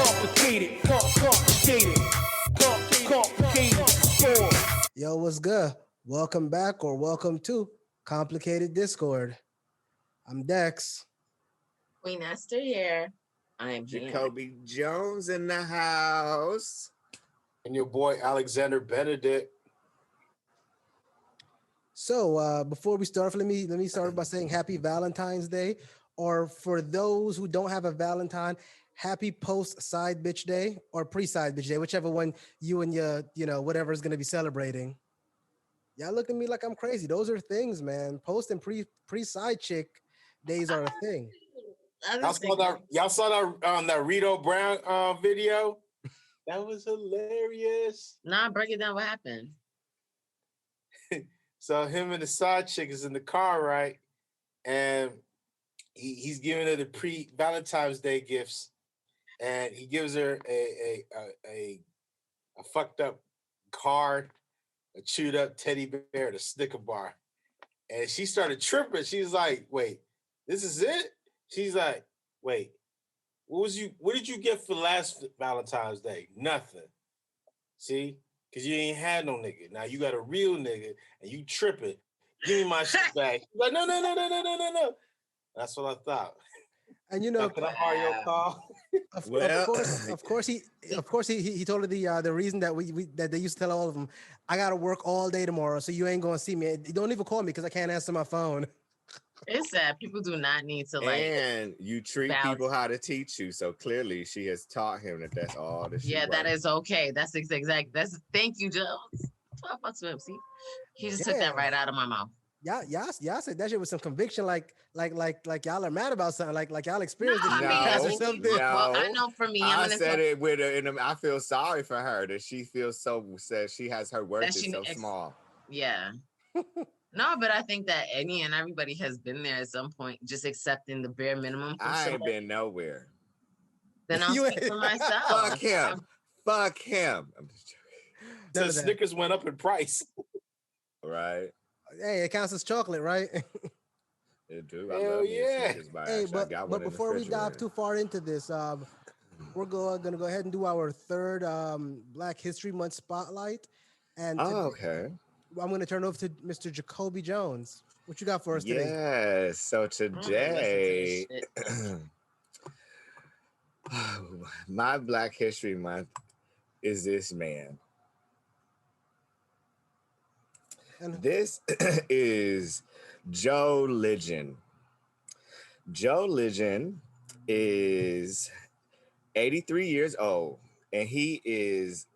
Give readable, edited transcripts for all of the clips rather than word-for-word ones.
complicated. Yo, what's good? Welcome back or welcome to Complicated Discord. I'm Dex. Queen Esther here. I'm JacobiJones in the house. And your boy Alexander Benedict. So before we start, let me start by saying Happy Valentine's Day, or for those who don't have a Valentine, Happy Post Side Bitch Day or Pre Side Bitch Day, whichever one you and your whatever is gonna be celebrating. Y'all look at me like I'm crazy. Those are things, man. Post and pre side chick days are a thing. Y'all saw that on that Rito Brown video? That was hilarious. Nah, break it down. What happened? So him and the side chick is in the car, right? And he's giving her the pre-Valentine's Day gifts, and he gives her a fucked up card, a chewed up teddy bear, and a Snicker bar. And she started tripping. She's like, "Wait, this is it?" She's like, "Wait, what did you get for last Valentine's Day? Nothing. See? Because you ain't had no nigga. Now you got a real nigga and you tripping. Give me my shit back." Like, no. That's what I thought. And can I Mario call? Of course he told her the reason that we that they used to tell all of them, I gotta work all day tomorrow, so you ain't gonna see me. Don't even call me because I can't answer my phone. It's sad. People do not need to And you treat people how to teach you. So clearly, she has taught him that that's all that she. Yeah, that is okay. That's exact. That's thank you, Jones. 12 bucks for him. See, he just took that right out of my mouth. Y'all said that shit with some conviction, like y'all are mad about something, like y'all experienced this or something. No. Well, I know for me, I said it with her, I feel sorry for her that she feels says she has her worth is so small. Yeah. No, but I think that any and everybody has been there at some point, just accepting the bare minimum. I ain't been nowhere. Then I'll speak for myself. Fuck him. I'm just joking. So Snickers went up in price. Right. Hey, it counts as chocolate, right? It do. Hell yeah. Hey, but before we dive too far into this, we're gonna go ahead and do our third Black History Month spotlight. And okay. I'm going to turn over to Mr. JacobiJones. What you got for us today? Yes. So today, my Black History Month is this man. And this is Joe Ligon. Joe Ligon is 83 years old, and he is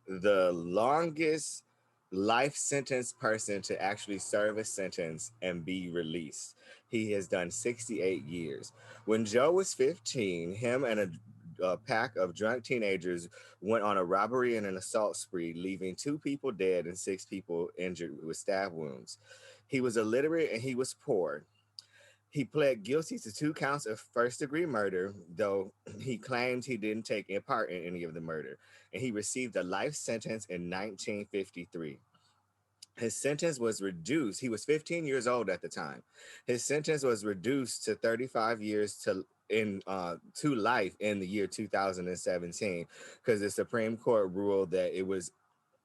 the longest life sentence person to actually serve a sentence and be released. He has done 68 years. When Joe was 15, him and a pack of drunk teenagers went on a robbery and an assault spree, leaving 2 people dead and 6 people injured with stab wounds. He was illiterate and he was poor. He pled guilty to 2 counts of first-degree murder, though he claimed he didn't take part in any of the murder, and he received a life sentence in 1953. His sentence was reduced. He was 15 years old at the time. His sentence was reduced to 35 years to life in the year 2017 because the Supreme Court ruled that it was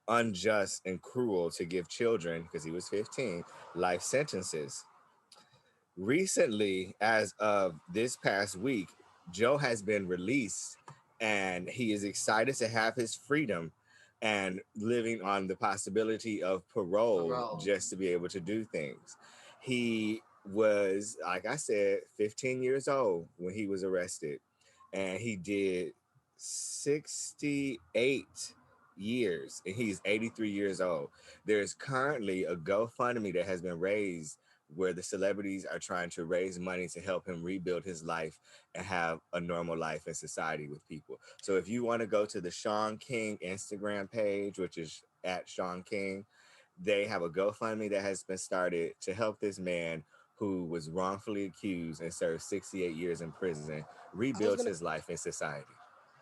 unjust and cruel to give children, because he was 15, life sentences. Recently, as of this past week, Joe has been released and he is excited to have his freedom and living on the possibility of parole just to be able to do things. He was, like I said, 15 years old when he was arrested, and he did 68 years, and he's 83 years old. There's currently a GoFundMe that has been raised where the celebrities are trying to raise money to help him rebuild his life and have a normal life in society with people. So if you want to go to the Sean King Instagram page, which is at Sean King, they have a GoFundMe that has been started to help this man who was wrongfully accused and served 68 years in prison rebuild his life in society.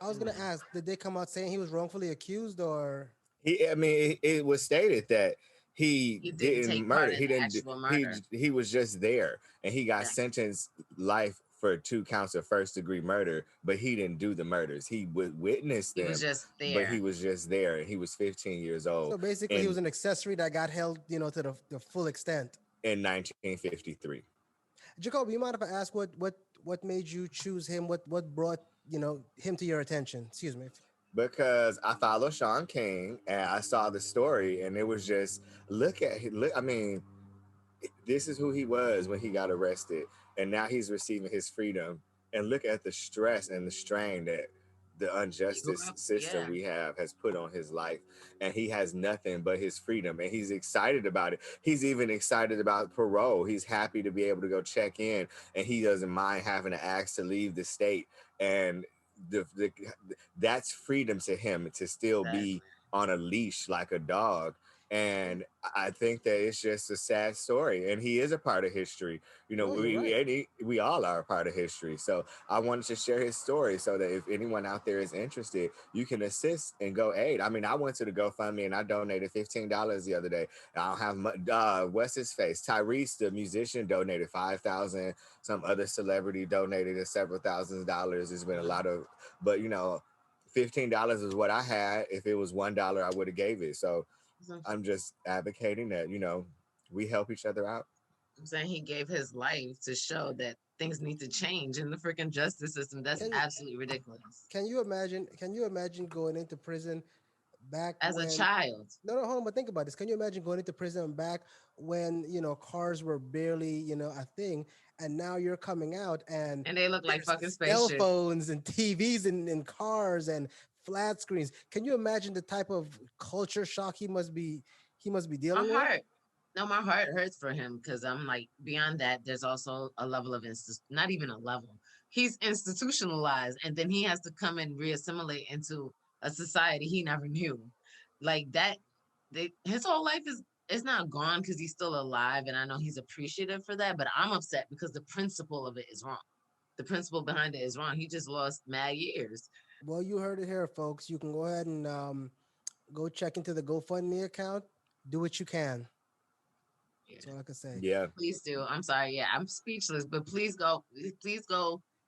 I was going to ask, did they come out saying he was wrongfully accused, or? It was stated that he didn't murder. He didn't. Murder. He was just there, and he got sentenced life for 2 counts of first-degree murder, but he didn't do the murders. He witnessed He them, was just but there. he was just there. He was 15 years old. So basically, he was an accessory that got held, to the full extent. In 1953. Jacobi, you mind if I ask what made you choose him? What brought him to your attention? Excuse me. Because I follow Sean King and I saw the story, and it was just look. I mean, this is who he was when he got arrested, and now he's receiving his freedom. And look at the stress and the strain that the injustice system we have has put on his life, and he has nothing but his freedom, and he's excited about it. He's even excited about parole. He's happy to be able to go check in, and he doesn't mind having to ask to leave the state. And that's freedom to him, to still be on a leash like a dog. And I think that it's just a sad story, and he is a part of history. We all are a part of history. So I wanted to share his story so that if anyone out there is interested, you can assist and go aid. I mean, I went to the GoFundMe and I donated $15 the other day. I don't have much. What's his face? Tyrese, the musician, donated $5,000. Some other celebrity donated several $1,000s. There's been a lot of, but $15 is what I had. If it was $1, I would have gave it. So I'm just advocating that, we help each other out. I'm saying he gave his life to show that things need to change in the freaking justice system. That's absolutely ridiculous. Can you imagine going into prison back as a child? No, hold on, but think about this. Can you imagine going into prison back when, cars were barely, a thing, and now you're coming out and they look like fucking cell spaceships. phones and TVs in cars and flat screens. Can you imagine the type of culture shock he must be dealing with? My heart hurts for him, because I'm like, beyond that, there's also a level of not even a level. He's institutionalized, and then he has to come and reassimilate into a society he never knew. Like that, his whole life is not gone because he's still alive, and I know he's appreciative for that, but I'm upset because the principle of it is wrong. The principle behind it is wrong. He just lost mad years. Well, you heard it here, folks. You can go ahead and go check into the GoFundMe account. Do what you can. That's all I can say. Yeah. Please do. I'm sorry. Yeah, I'm speechless, but please go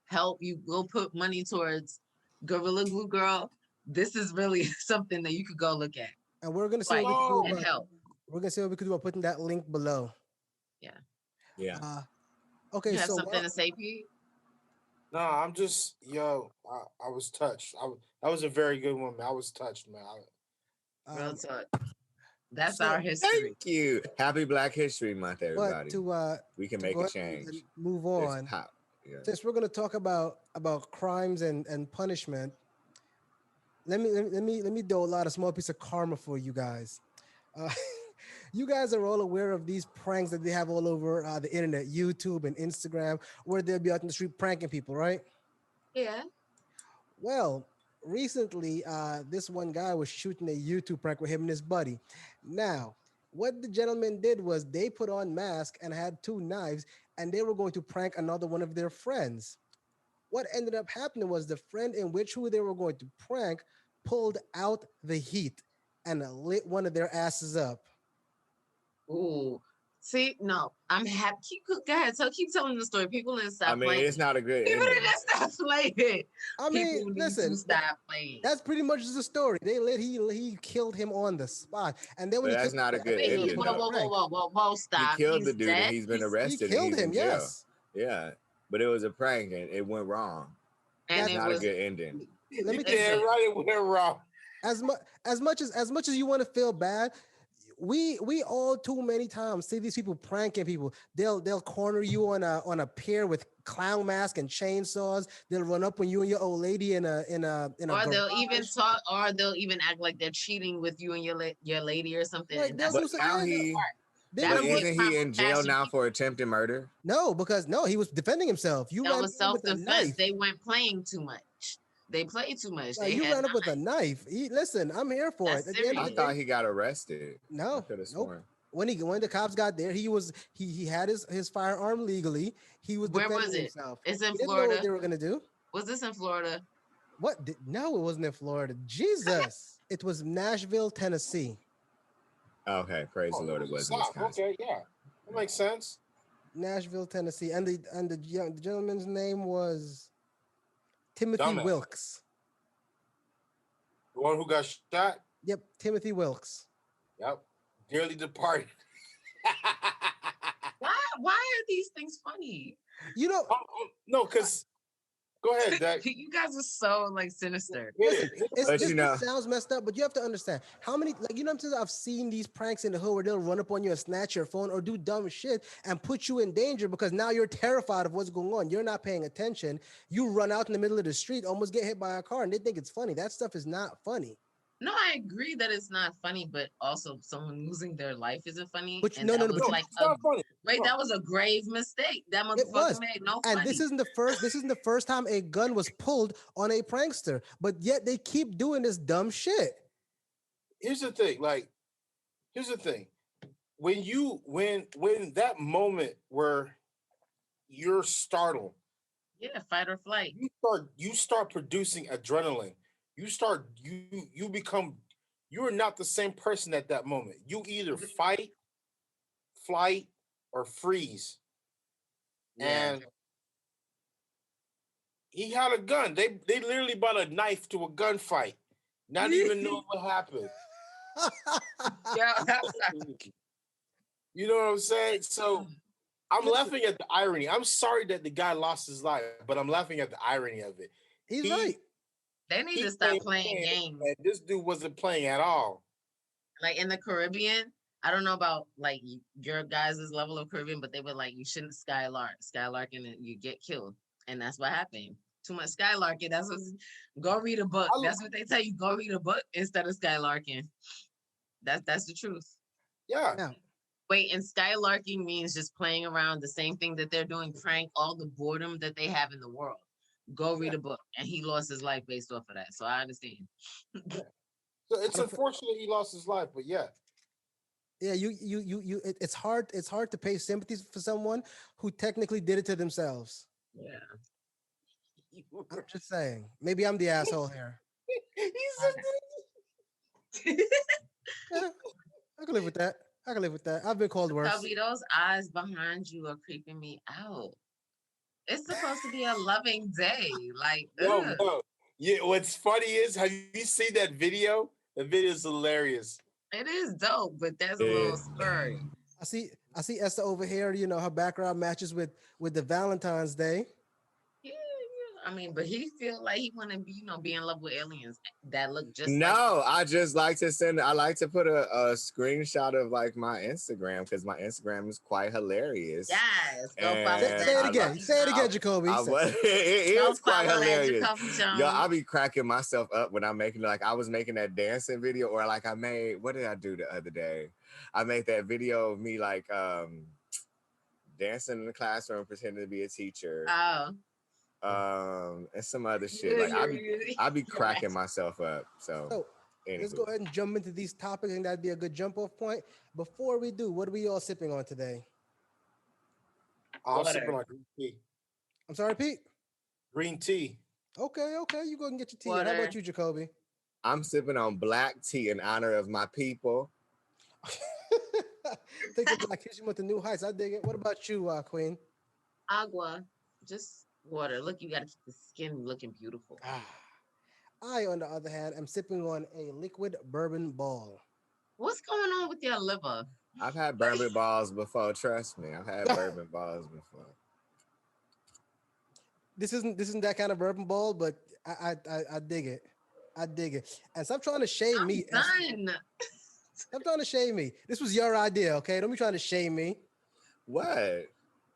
help. You go put money towards Gorilla Glue Girl. This is really something that you could go look at. And we're gonna see what we can do about, we're gonna see what we can do about putting that link below. Yeah. Yeah. Okay. You have something to say, Pete? No, I'm just I was touched. That was a very good one, man. I was touched, man. Real talk. That's our history. Thank you. Happy Black History Month, everybody. But we can make a change. Move on. Since we're going to talk about crimes and punishment, let me do a lot of small piece of karma for you guys. You guys are all aware of these pranks that they have all over the internet, YouTube and Instagram, where they'll be out in the street pranking people, right? Yeah. Well, recently, this one guy was shooting a YouTube prank with him and his buddy. Now, what the gentleman did was they put on masks and had 2 knives, and they were going to prank another one of their friends. What ended up happening was the friend in which who they were going to prank pulled out the heat and lit one of their asses up. Ooh. See, no, I'm happy. Go ahead. So keep telling the story. People didn't stop playing. It's not a good People didn't stop playing. I mean, listen, stop playing. That's pretty much the story. He killed him on the spot, and then when that's not a good ending. Whoa, stop! He killed the dude, and he's been arrested. He killed him. Yes. Yeah, but it was a prank, and it went wrong. And that's not a good ending. Let me tell you, right, it went wrong. As much as you want to feel bad, we all too many times see these people pranking people. They'll corner you on a pier with clown mask and chainsaws. They'll run up on you and your old lady in a or they'll even talk, or they'll even act like they're cheating with you and your lady or something. Like, that's now isn't he in jail now for attempted murder? No, because he was defending himself. That was self-defense. They weren't playing too much. They played too much. You ran up with a knife. Listen, I'm here for it. I thought he got arrested. No, nope. When the cops got there, he had his firearm legally. He was defending himself. It's in Florida. Florida. Know what they were gonna do? Was this in Florida? What? No, it wasn't in Florida. Jesus, it was Nashville, Tennessee. Okay, praise the Lord, it was. Okay, yeah, that makes sense. Nashville, Tennessee, and the gentleman's name was Timothy Dumbass. Wilkes. The one who got shot. Yep, Timothy Wilkes. Yep. Dearly departed. Why are these things funny? You know, No, because go ahead, Dex. You guys are so like sinister. listen, But you know- this sounds messed up, but you have to understand how many, like, you know, what I'm saying? I've seen these pranks in the hood where they'll run up on you and snatch your phone or do dumb shit and put you in danger because now you're terrified of what's going on. You're not paying attention. You run out in the middle of the street, almost get hit by a car, and they think it's funny. That stuff is not funny. No, I agree that it's not funny, but also someone losing their life isn't funny. But and no, that no, no, was but you- like It's not funny. wait, No. that was a grave mistake. That It was. motherfucker made no And funny. this isn't the first time a gun was pulled on a prankster, but yet they keep doing this dumb shit. Here's the thing. When that moment where you're startled, Yeah, fight or flight. you start producing adrenaline. You're not the same person at that moment. You either fight, flight, or freeze. Yeah. And he had a gun. They literally brought a knife to a gunfight, not even knowing what happened. Yeah. You know what I'm saying? So I'm laughing at the irony. I'm sorry that the guy lost his life, but I'm laughing at the irony of it. He's right. They need He to stop played playing games, games. and this dude wasn't playing at all. Like in the Caribbean, I don't know about like your guys' level of Caribbean, but they were like, you shouldn't skylarking and you get killed. And that's what happened. Too much skylarking. Go read a book. That's what they tell you. Go read a book instead of skylarking. That's the truth. Yeah. Now, Wait, and skylarking means just playing around the same thing that they're doing, prank all the boredom that they have in the world. Go read a book. And he lost his life based off of that. So I understand. So it's unfortunate he lost his life, but yeah. yeah, it's hard to pay sympathies for someone who technically did it to themselves. Yeah. I'm just saying. Maybe I'm the asshole here. Yeah, I can live with that. I've been called worse. Toby, those eyes behind you are creeping me out. It's supposed to be a loving day. Like, ugh. No. Yeah, what's funny is, have you seen that video? The video is hilarious. It is dope, but that's a little scary. I see Esther over here, you know, her background matches with the Valentine's Day. Yeah. I mean, but he feel like he want to be, be in love with aliens that look just No, I just like to I like to put a screenshot of like my Instagram because my Instagram is quite hilarious. Yes. Go And follow that. Say it again. Say it again, Jacobi. It Go is quite follow that hilarious. JacobiJones. Yo, I be cracking myself up when I'm making, like, I was making that dancing video, or like I made, what did I do the other day? I made that video of me like dancing in the classroom, pretending to be a teacher. Oh. And some other shit. Like I be cracking myself up. So let's go ahead and jump into these topics, and that'd be a good jump off point. Before we do, what are we all sipping on today? I'm sipping on green tea. I'm sorry, Pete. Green tea. Okay, you go and get your tea. Water. How about you, Jacobi? I'm sipping on black tea in honor of my people. Thinking like hitting with the new heights. I dig it. What about you, Queen? Agua. Just water. Look, you got to keep the skin looking beautiful. I, on the other hand, am sipping on a liquid bourbon ball. What's going on with your liver? I've had bourbon balls before. Trust me, I've had bourbon balls before. This isn't that kind of bourbon ball, but I dig it. I dig it. And stop trying to shame me. Done. Stop trying to shame me. This was your idea, okay? Don't be trying to shame me. What?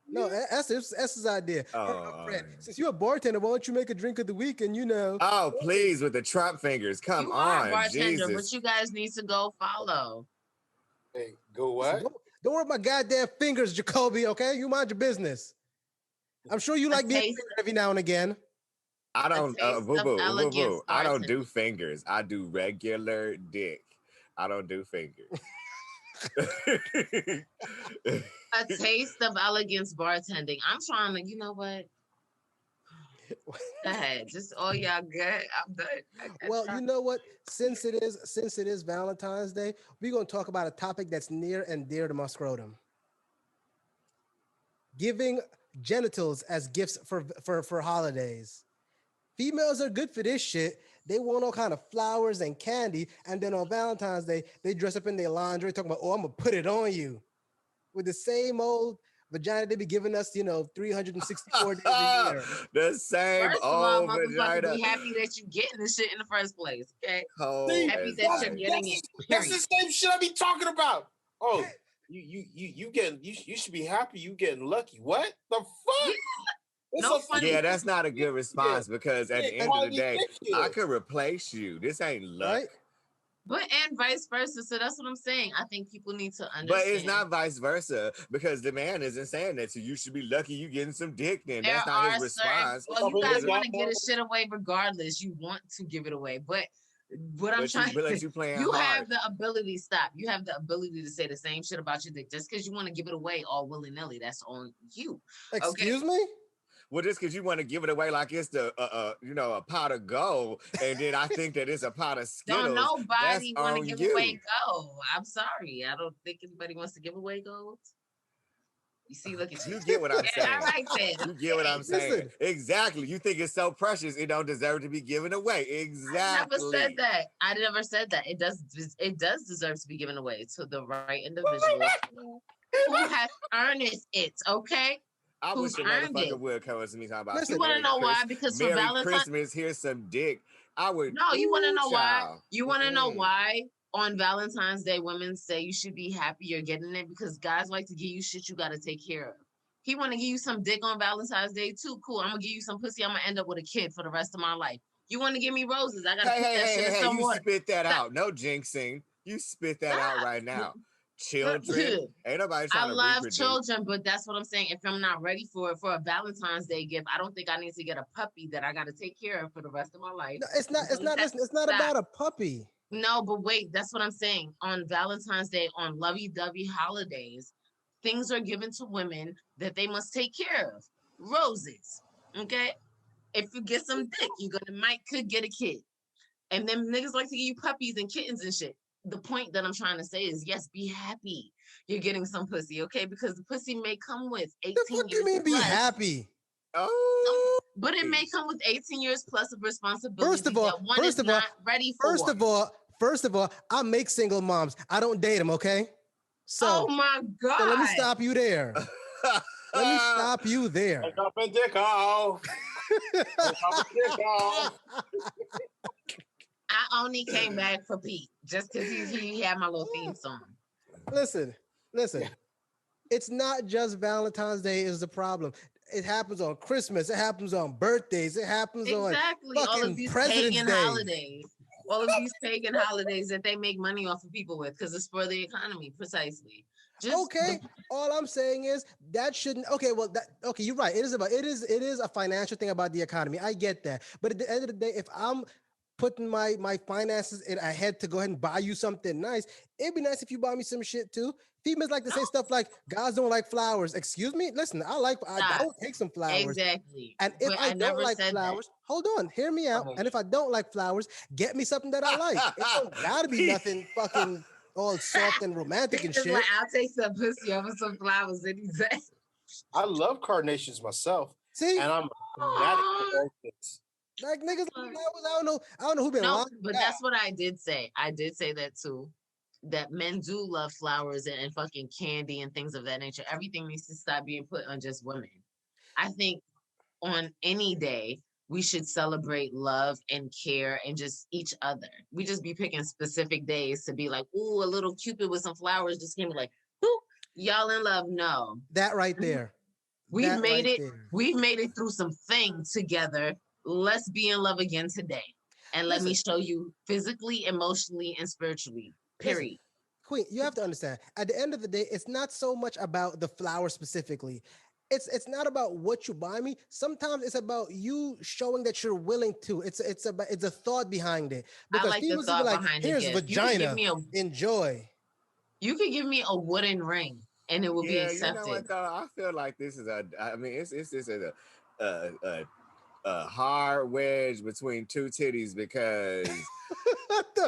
No, Esther's idea. Oh, since you're a bartender, why don't you make a drink of the week and Oh, please, with the Trump fingers. Come you on, are a bartender, Jesus. but you guys need to go follow. Hey, go what? Don't worry about goddamn fingers, Jacobi, okay? You mind your business. I'm sure you like being fingered every now and again. I don't, elegance, I don't do fingers. I do regular dick. I don't do fingers. A taste of elegance bartending. I'm trying to, you know what? Go ahead. Just all y'all good. I'm done. Well, you know what? Since it is Valentine's Day, we're gonna talk about a topic that's near and dear to my scrotum. giving genitals as gifts for holidays. Females are good for this shit. They want all kind of flowers and candy, and then on Valentine's Day, they dress up in their lingerie, talking about, "Oh, I'm gonna put it on you," with the same old vagina they be giving us, 364 days a year. The same First of all, old motherfucker, vagina. be happy that you getting the shit in the first place. Okay, Cold happy as that ice. you're getting it. That's Period. the same shit I be talking about. Oh, you getting you should be happy you getting lucky. What the fuck? Yeah. It's No a funny. Yeah, that's not a good response because at Yeah, the end of the day, I could replace you. This ain't luck. Right? But and vice versa. So that's what I'm saying. I think people need to understand. But it's not vice versa because the man isn't saying that to you. You should be lucky you getting some dick then. That's not his response. Well, you guys want to get a shit away regardless. You want to give it away. But what I'm trying to say, you have the ability, stop. You have the ability to say the same shit about your dick just because you want to give it away all willy-nilly. That's on you. Excuse me? Well, just because you want to give it away like it's the a pot of gold, and then I think that it's a pot of Skittles. Don't nobody want to give you. away gold. I'm sorry. I don't think anybody wants to give away gold. You see, look at you. You get what I'm saying. All right, then. You get what I'm saying. Listen. Exactly. You think it's so precious, it don't deserve to be given away. Exactly. I never said that. I never said that. It does deserve to be given away to the right individual who has earned it, okay? I wish a motherfucker would come to me talking about. You want to know why? Because for Valentine's Christmas, here's some dick. I would. No, you want to know why? You want to know why? On Valentine's Day, women say you should be happy you're getting it because guys like to give you shit you got to take care of. He want to give you some dick on Valentine's Day too. Cool. I'm gonna give you some pussy. I'm gonna end up with a kid for the rest of my life. You want to give me roses? I gotta put that shit in some water. You spit that out. No jinxing. You spit that out right now. Children. Ain't nobody trying to reproduce. I love children, but that's what I'm saying. If I'm not ready for a Valentine's Day gift, I don't think I need to get a puppy that I got to take care of for the rest of my life. No, it's not about a puppy. No, but wait, that's what I'm saying. On Valentine's Day, on lovey-dovey holidays, things are given to women that they must take care of. Roses, okay? If you get some dick, could get a kid. And then niggas like to give you puppies and kittens and shit. The point that I'm trying to say is, yes, be happy you're getting some pussy, okay? Because the pussy may come with 18 years. What do you mean be happy? Oh, but it may come with 18 years plus of responsibility. First of all, ready for. First of all, I make single moms. I don't date them, okay? So, oh my God. So let me stop you there. Let me stop you there. Drop a dick off. I only came back for Pete just because he had my little theme song. Listen. It's not just Valentine's Day is the problem. It happens on Christmas. It happens on birthdays. It happens on all of these pagan holidays. All of these pagan holidays that they make money off of people with because it's for the economy, precisely. All I'm saying is that shouldn't. You're right. It is a financial thing about the economy. I get that, but at the end of the day, if I'm putting my finances ahead to go ahead and buy you something nice, it'd be nice if you buy me some shit too. Females like to say stuff like guys don't like flowers. Excuse me. Listen, I will take some flowers. Exactly. And if I don't like flowers, hold on, hear me out. And if I don't like flowers, get me something that I like. It don't gotta be nothing fucking all soft and romantic and shit. Like, I'll take some pussy over some flowers any day. I love carnations myself. See, and I'm mad at this. Like niggas, I don't know who been. No, but that's what I did say. I did say that too. That men do love flowers and fucking candy and things of that nature. Everything needs to stop being put on just women. I think on any day we should celebrate love and care and just each other. We just be picking specific days to be like, ooh, a little Cupid with some flowers just came like, whoo, y'all in love. No, that right there. We've made it. We've made it through some things together. Let's be in love again today. And let me show you physically, emotionally, and spiritually. Period. Listen, Queen, you have to understand, at the end of the day, it's not so much about the flower specifically. It's not about what you buy me. Sometimes it's about you showing that you're willing to. It's a thought behind it. Because I like the thought behind it. Here's vagina. Enjoy. You could give me a wooden ring and it will be accepted. You know what, though? I feel like this is a hard wedge between two titties because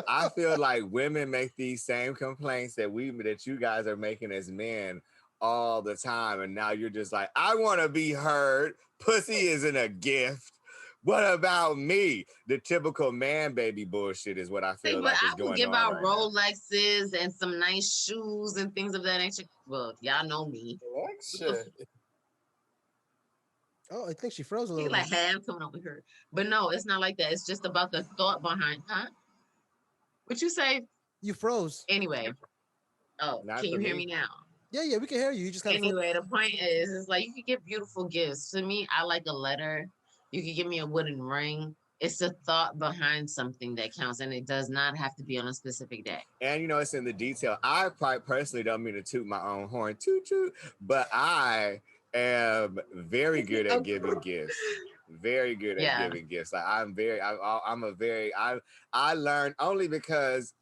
I feel like women make these same complaints that you guys are making as men all the time, and now you're just like, I want to be heard. Pussy isn't a gift. What about me? The typical man baby bullshit is what I feel like is going on. I will give right out now. Rolexes and some nice shoes and things of that nature. Well, y'all know me. Alexa. Oh, I think she froze a little Like, bit. hey, I'm coming over here. But no, it's not like that. It's just about the thought behind, huh? What you say? You froze. Anyway. Oh, Not can you for hear me. me now? Yeah, we can hear you. You just kind of Anyway, the point is, it's like you can get beautiful gifts. To me, I like a letter. You can give me a wooden ring. It's the thought behind something that counts, and it does not have to be on a specific day. And you know, it's in the detail. I quite personally don't mean to toot my own horn, toot toot, but I am very good at giving gifts. Very good at giving gifts. Like I learned only because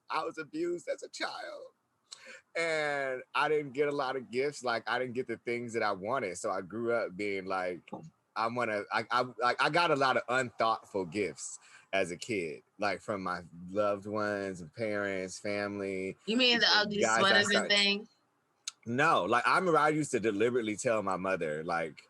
I was abused as a child. And I didn't get a lot of gifts. Like I didn't get the things that I wanted. So I grew up being like, I got a lot of unthoughtful gifts as a kid, like from my loved ones, parents, family. You mean the ugly sweaters and things? No, like I remember I used to deliberately tell my mother, like,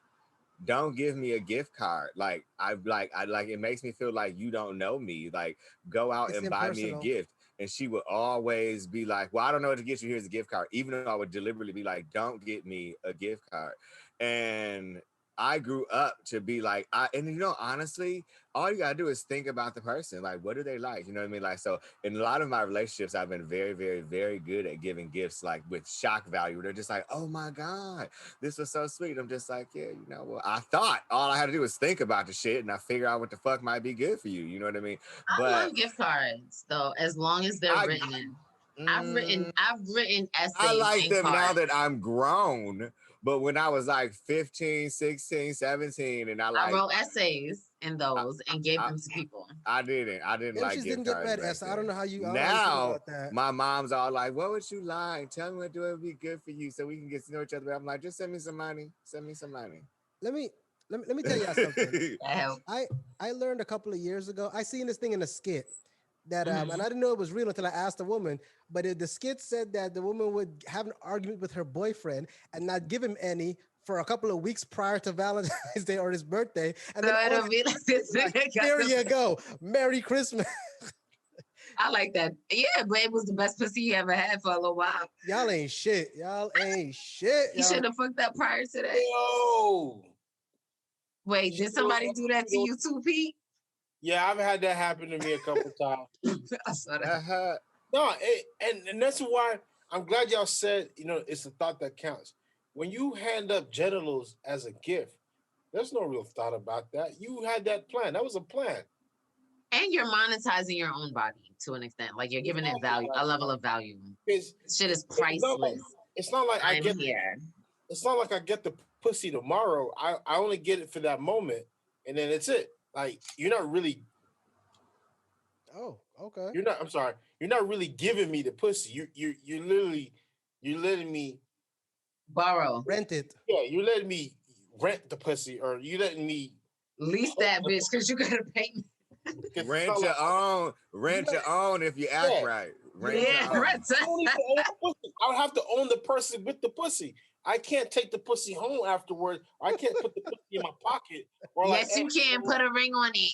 don't give me a gift card. Like it makes me feel like you don't know me. Like go out and buy me a gift. And she would always be like, well, I don't know what to get you. Here's a gift card. Even though I would deliberately be like, don't get me a gift card. And I grew up to be like, and you know, honestly, all you gotta do is think about the person. Like, what do they like? You know what I mean? Like, so in a lot of my relationships, I've been very, very, very good at giving gifts, like with shock value. They're just like, oh my God, this was so sweet. I'm just like, yeah, you know, well, I thought all I had to do was think about the shit and I figure out what the fuck might be good for you. You know what I mean? I love gift cards though, as long as they're written. I've written essays. I like them now that I'm grown. But when I was like 15, 16, 17, and I wrote essays in those and gave them to people. I didn't like gift didn't get cards. read essays. I don't know how you now my mom's all like, what would you like? Tell me what would be good for you so we can get to know each other. But I'm like, just send me some money. Send me some money. Let me tell you something. I learned a couple of years ago. I seen this thing in a skit that and I didn't know it was real until I asked the woman. But the skit said that the woman would have an argument with her boyfriend and not give him any for a couple of weeks prior to Valentine's Day or his birthday. And then it'll be like this. There you go. Merry Christmas. I like that. Yeah, but it was the best pussy he ever had for a little while. Y'all ain't shit. You should have fucked up prior to that. Yo. Wait, did somebody do that to you too, Pete? Yeah, I've had that happen to me a couple times. I saw that. No, and that's why I'm glad y'all said, you know, it's the thought that counts. When you hand up genitals as a gift, there's no real thought about that. You had that plan. That was a plan. And you're monetizing your own body to an extent. Like you're giving it value, a level of value. Shit is priceless. It's not like I get the pussy tomorrow. I only get it for that moment, and then it's it. Like you're not really. Oh, okay. I'm sorry. You're not really giving me the pussy. You're letting me rent it. Yeah, you're letting me rent the pussy, or you letting me lease that bitch because you gotta pay me. Rent your own if you act right. Rent I would have to own the person with the pussy. I can't take the pussy home afterwards. I can't put the pussy in my pocket. Yes, you can put a ring on it.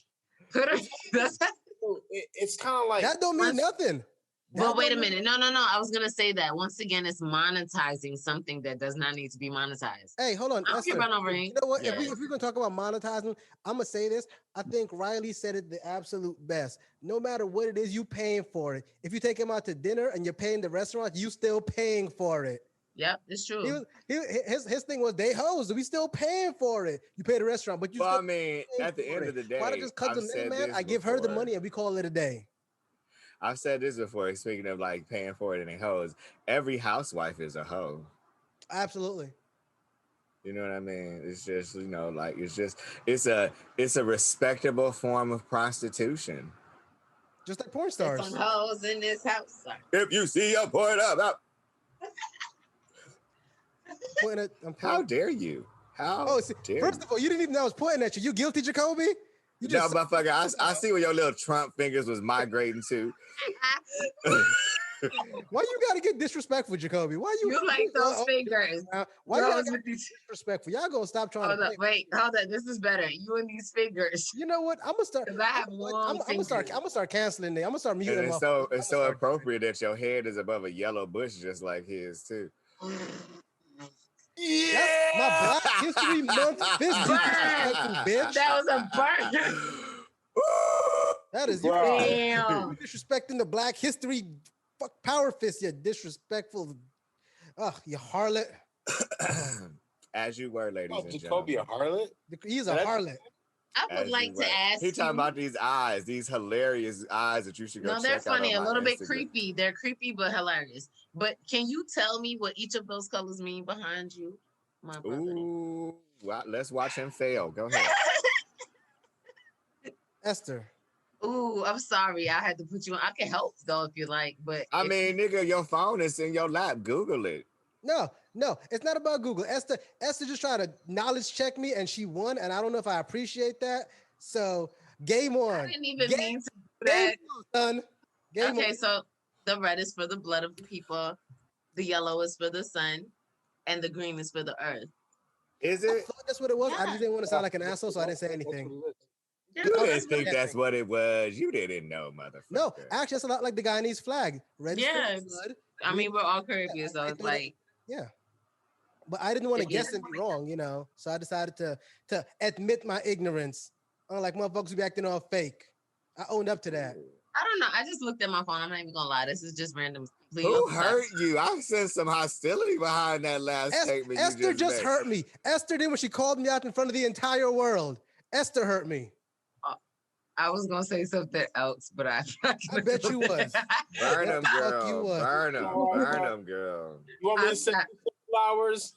It's kind of like that don't mean nothing. Well, wait a minute. No. I was gonna say that once again, it's monetizing something that does not need to be monetized. Hey, hold on. I don't care about no ring. You know what? If we're gonna talk about monetizing, I'm gonna say this. I think Riley said it the absolute best. No matter what it is, you paying for it. If you take him out to dinner and you're paying the restaurant, you still paying for it. Yep, it's true. His thing was they hoes. We still paying for it. You pay the restaurant, but you. Well, I mean, at the end of the day, why not just cut the middleman? I give her the money and we call it a day. I've said this before. Speaking of like paying for it and they hoes, every housewife is a hoe. Absolutely. You know what I mean? It's just, you know, like it's a respectable form of prostitution. Just like porn stars. Some hoes in this house. If you see a porn up. How dare you? First of all, you didn't even know I was pointing at you. You guilty, Jacobi? You just motherfucker. I see where your little Trump fingers was migrating to. Why you gotta get disrespectful, Jacobi? Why You like those fingers. Why y'all Girls gotta with get these. disrespectful? Y'all gonna stop trying Hold to up, play. wait, hold up. This is better. You and these fingers. You know what? I'm gonna start. Because I have I'm long fingers. I'm gonna start canceling it. I'm gonna start And muting it's my. so appropriate that your head is above a yellow bush, just like his too. That's my Yeah. Black History Month fist, you disrespectful bitch. That was a burn. That is you Bro. Damn. disrespecting the Black History power fist. You disrespectful. Ugh, you harlot. As you were, ladies Oh, and Jacobi gentlemen. a harlot? He's a harlot. I would As like you to were. ask He talking you. about these eyes, these hilarious eyes that you should go No, they're check funny, out a on little my bit Instagram. creepy. They're creepy but hilarious. But can you tell me what each of those colors mean behind you, my brother? Ooh, well, let's watch him fail. Go ahead. Esther. Ooh, I'm sorry. I had to put you on. I can help though if you like, but I mean, nigga, your phone is in your lap. Google it. No, it's not about Google. Esther just tried to knowledge check me and she won, and I don't know if I appreciate that. So game on. I didn't even game, mean to do game that. on, son. Game Okay, on. so the red is for the blood of the people, the yellow is for the sun, and the green is for the earth. Is I it? thought that's what it was. I Yeah. just didn't want to sound like an asshole, so I didn't say anything. Yeah, You no, didn't that's think what- that's what it was. You didn't know, motherfucker. No, actually, it's a lot like the Guyanese flag. Red is for Yeah, the blood. I mean, green- we're all Caribbean, so I it's thought it- like, yeah. But I didn't want to Yeah. guess and be wrong, So I decided to admit my ignorance. Unlike motherfuckers who be acting all fake. I owned up to that. I don't know. I just looked at my phone. I'm not even gonna lie. This is just random. Who hurt you? I sense some hostility behind that last statement. Esther you just made. hurt me. Esther did when she called me out in front of the entire world. Esther hurt me. I was gonna say something else, but I bet you was. Burn them, Fuck you girl. was. Burn them. Burn them, girl. You want me to send you flowers?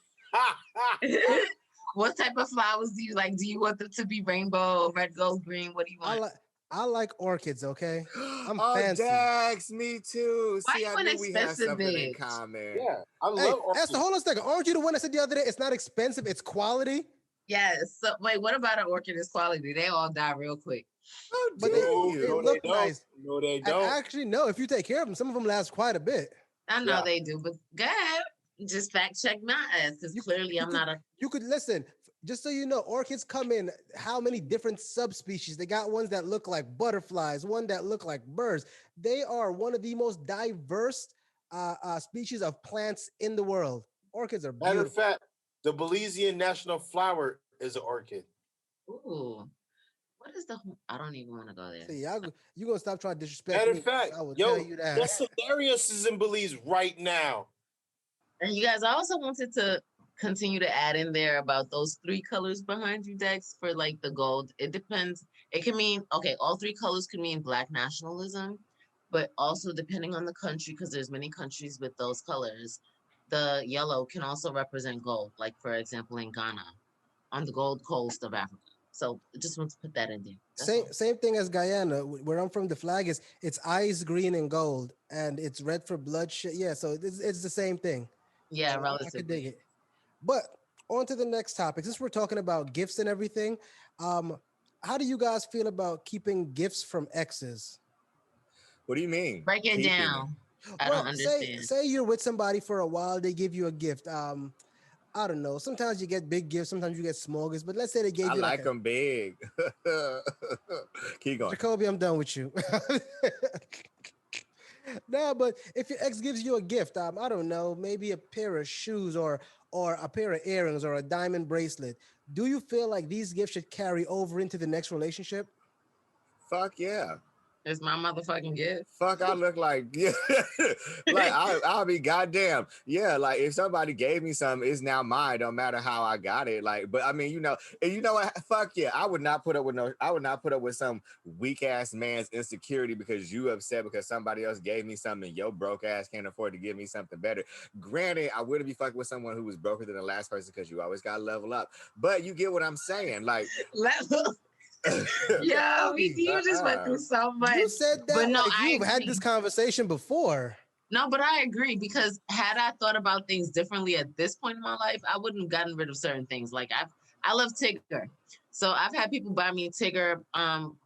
What type of flowers do you like? Do you want them to be rainbow, red, gold, green? What do you want? I like orchids, okay? I'm oh, fancy. Dex, me too. Why See, you I an knew we had expensive something in bitch? common. Yeah, I Hey, love orchids. Esther, hold on a second. Aren't you the one that said the other day it's not expensive, it's quality? Yes. So wait, what about an orchid is quality? They all die real quick. Oh, But dude. they look nice. No, they And don't. actually, no, if you take care of them, some of them last quite a bit. I know Yeah. they do, but go ahead. Just fact check my ass because clearly I'm not a. You could listen, just so you know, orchids come in how many different subspecies. They got ones that look like butterflies, one that look like birds. They are one of the most diverse species of plants in the world. Orchids are Matter beautiful. of fact, the Belizean national flower is an orchid. Ooh, what is the? I don't even want to go there. See, you gonna stop trying to disrespect Matter me? of fact, I will yo, tell you that. Hilarious is in Belize right now. And you guys, I also wanted to continue to add in there about those three colors behind you, Dex, for like the gold. It depends. It can mean, okay, all three colors could mean Black nationalism, but also depending on the country, because there's many countries with those colors, the yellow can also represent gold, like for example in Ghana, on the Gold Coast of Africa. So I just want to put that in there. That's Same thing as Guyana. Where I'm from, the flag is it's ice green and gold, and it's red for bloodshed. Yeah, so it's the same thing. Yeah, I could relatively. dig it. But on to the next topic. Since we're talking about gifts and everything, how do you guys feel about keeping gifts from exes? What do you mean? Break it Keeping down. I don't understand. Say you're with somebody for a while, they give you a gift. I don't know. Sometimes you get big gifts, sometimes you get small gifts. But let's say they gave I you like them big. Keep going. Jacobi, I'm done with you. No, but if your ex gives you a gift, I don't know, maybe a pair of shoes or a pair of earrings or a diamond bracelet, do you feel like these gifts should carry over into the next relationship? Fuck yeah. It's my motherfucking gift. Fuck, I look like, yeah. Like I'll be goddamn. Yeah, like if somebody gave me something, it's now mine. Don't matter how I got it. Like, but I mean, and you know what? Fuck yeah, I would not put up with some weak ass man's insecurity because you upset because somebody else gave me something and your broke ass can't afford to give me something better. Granted, I wouldn't be fucking with someone who was broker than the last person because you always gotta level up. But you get what I'm saying, like. Level. Yo, you just went through so much. You said that, but no, like you've had this conversation before. No, but I agree because had I thought about things differently at this point in my life, I wouldn't have gotten rid of certain things. Like I love Tigger. So I've had people buy me Tigger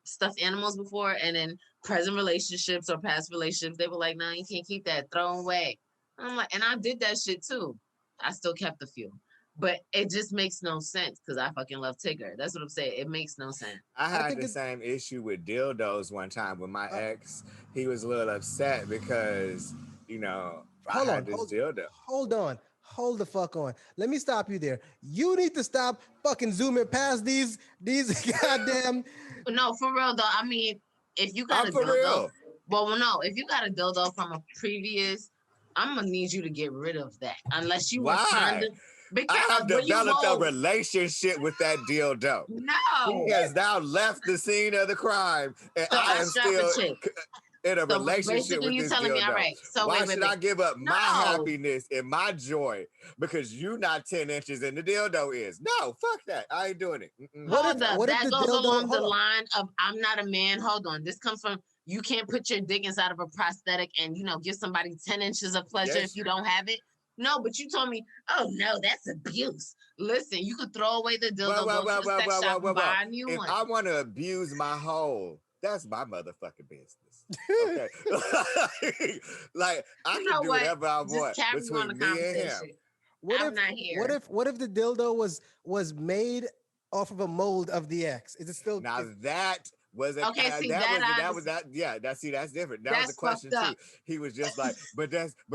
stuffed animals before, and then present relationships or past relationships, they were like, "No, you can't keep that. Throw away." I'm like, and I did that shit too. I still kept a few, but it just makes no sense because I fucking love Tigger. That's what I'm saying. It makes no sense. I I had think the same issue with dildos one time with my ex. He was a little upset because, I hold had on, this dildo. hold the fuck on. Let me stop you there. You need to stop fucking zooming past these goddamn. No, for real though. I mean, if you got I'm a for dildo, real. well, no, if you got a dildo from a previous, I'm gonna need you to get rid of that unless you were trying Why? to. Because I have were you developed a whole? relationship with that dildo. No. He has now left the scene of the crime, and So I I am strap a still chick. in a So relationship basically, with you this telling me, all dildo. right. So Why wait. should I give up my No. happiness and my joy because you not 10 inches and the dildo is? No, fuck that. I ain't doing it. What if That the goes dildo? along the Hold on. line of I'm not a man. Hold on. This comes from you can't put your dick inside of a prosthetic and give somebody 10 inches of pleasure Yes. if you don't have it. No, but you told me, oh no, that's abuse. Listen, you could throw away the dildo, go to the sex shop and buy a new If one. I want to abuse my hole, that's my motherfucking business. Okay. Like I can do whatever I want carry on the between me and him. conversation. What I'm if not here. what if the dildo was made off of a mold of the X? Is it still Now that was a Okay, see, that's different. That was that's a question fucked too. up. He was just like, but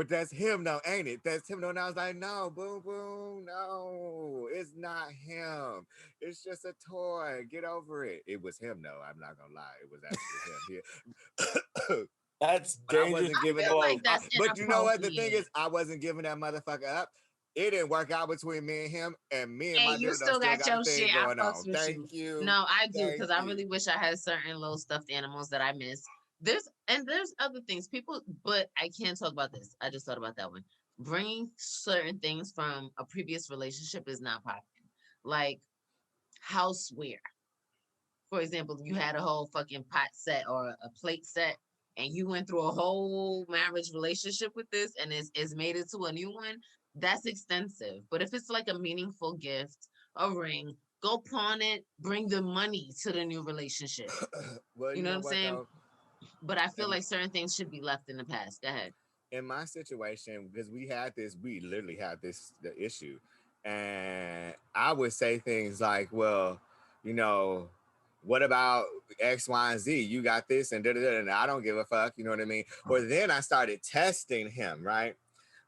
that's him though, ain't it? That's him though. And I was like, no, boom, boom, no, it's not him. It's just a toy. Get over it. It was him though. I'm not gonna lie. It was actually him here. That's But I dangerous. wasn't giving I feel that. like that's But you know what? The thing inappropriate. is, I wasn't giving that motherfucker up. It didn't work out between me and him, and me and my And you dildo still still got got your a thing shit. I going fucks on. with Thank you. you. No, I do Thank because I you. really wish I had certain little stuffed animals that I miss. There's other things people, but I can't talk about this. I just thought about that one. Bringing certain things from a previous relationship is not popular, like houseware. For example, you had a whole fucking pot set or a plate set, and you went through a whole marriage relationship with this, and it's made it to a new one. That's extensive. But if it's like a meaningful gift, a ring, go pawn it. Bring the money to the new relationship. Well, You you know what know I'm what saying? though? But I feel In, like certain things should be left in the past. Go ahead. in my situation, because we literally had the issue, and I would say things like, well, you know, what about X, Y, and Z? You got this, and da da da, and I don't give a fuck. You know what I mean? Or then I started testing him, right?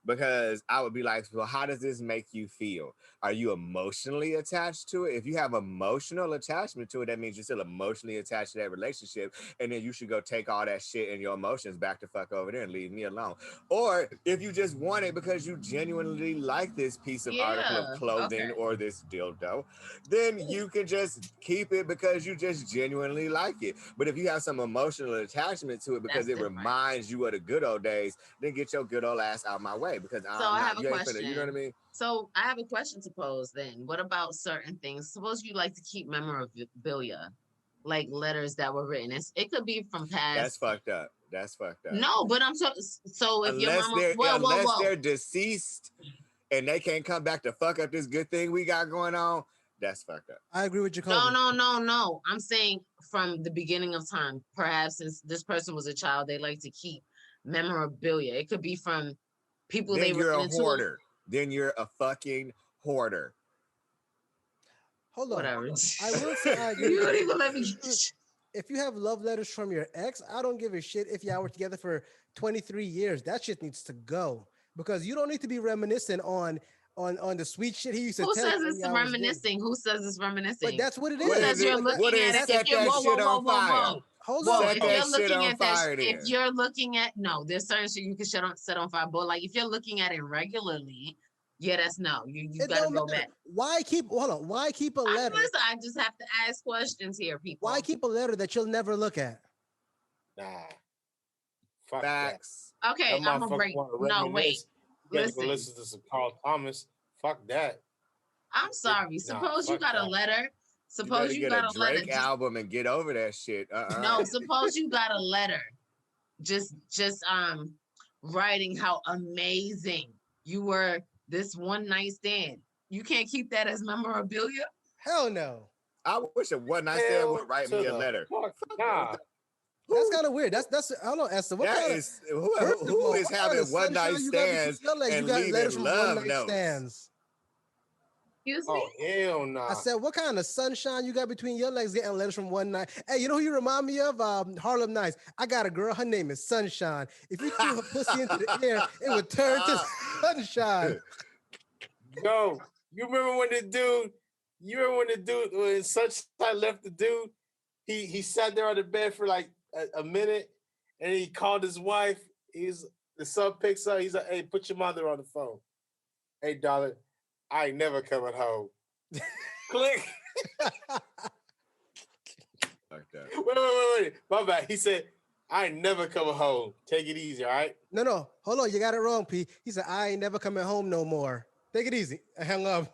Because I would be like, well, how does this make you feel? Are you emotionally attached to it? If you have emotional attachment to it, that means you're still emotionally attached to that relationship. And then you should go take all that shit and your emotions back to fuck over there and leave me alone. Or if you just want it because you genuinely like this piece of article of Yeah. clothing Okay. or this dildo, then you can just keep it because you just genuinely like it. But if you have some emotional attachment to it because That's it different. reminds you of the good old days, then get your good old ass out my way because So I have a you ain't question. finna, you know what I mean? So I have a question to pose then. What about certain things? Suppose you like to keep memorabilia, like letters that were written. It could be from past. That's fucked up. That's fucked up. No, but I'm so if your Unless mama, they're deceased and they can't come back to fuck up this good thing we got going on, that's fucked up. I agree with Jacobi. No. I'm saying from the beginning of time, perhaps since this person was a child, they like to keep memorabilia. It could be from people Then they you're were a into. hoarder. Then you're a fucking hoarder. Hold on. Whatever. I will say I agree. You don't even let me. If you have love letters from your ex, I don't give a shit if y'all were together for 23 years. That shit needs to go because you don't need to be reminiscing on the sweet shit he used to Who tell you. says when it's y'all was reminiscing? Who says it's reminiscing? But that's what it Who is. says you're looking at it? Set that shit on fire. Hold Well, on. Set if that you're shit looking on at that, fire if then. you're looking at there's certain shit you can set on fire. But like if you're looking at it regularly, yeah, that's no. You It gotta don't go matter. back. Why keep a letter? Listen, I just have to ask questions here, people. Why keep a letter that you'll never look at? Nah. Fuck Facts. that. Okay, That I'm gonna motherfucker break. wanna No, wait. reminisce. You gotta Listen. go listen to some Carl Thomas. Fuck that. I'm sorry. Suppose you got a letter. Suppose you got a letter. Drake album and get over that shit. No, suppose you got a letter. Just writing how amazing you were this one night stand. You can't keep that as memorabilia. Hell no. I wish a one night stand would write me a letter. Nah. That's kind of weird. That's I don't know, Esther. What That kind is first of all, who is what kind having of one night sunshine you got between stands your legs? You and got letters leaving from one love night notes? stands. Excuse Oh, me? hell no. I said, what kind of sunshine you got between your legs getting letters from one night? Hey, you know who you remind me of? Harlem Nights. I got a girl. Her name is Sunshine. If you threw her pussy into the air, it would turn to sunshine. Yo, you remember when when Sunshine left the dude, he sat there on the bed for like a minute and he called his wife. The son picks up, he's like, hey, put your mother on the phone. Hey, darling, I ain't never coming home. Click. Like that. Wait. My bad. He said, I ain't never coming home. Take it easy, all right? No. Hold on. You got it wrong, P. He said, I ain't never coming home no more. Take it easy. I hung up.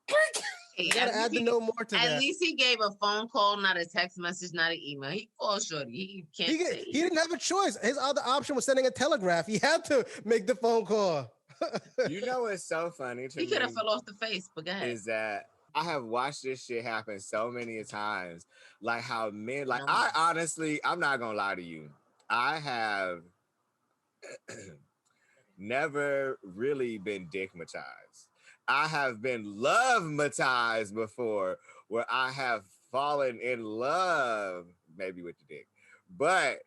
Hey, You gotta add the no more to that. At least he gave a phone call, not a text message, not an email. He called shorty. He Didn't have a choice. His other option was sending a telegraph. He had to make the phone call. You know what's so funny to He me could have fell off the face, but go ahead. is that I have watched this shit happen so many times. Like how men, like No. I honestly, I'm not gonna lie to you. I have never really been dickmatized. I have been love-matized before, where I have fallen in love, maybe with the dick, but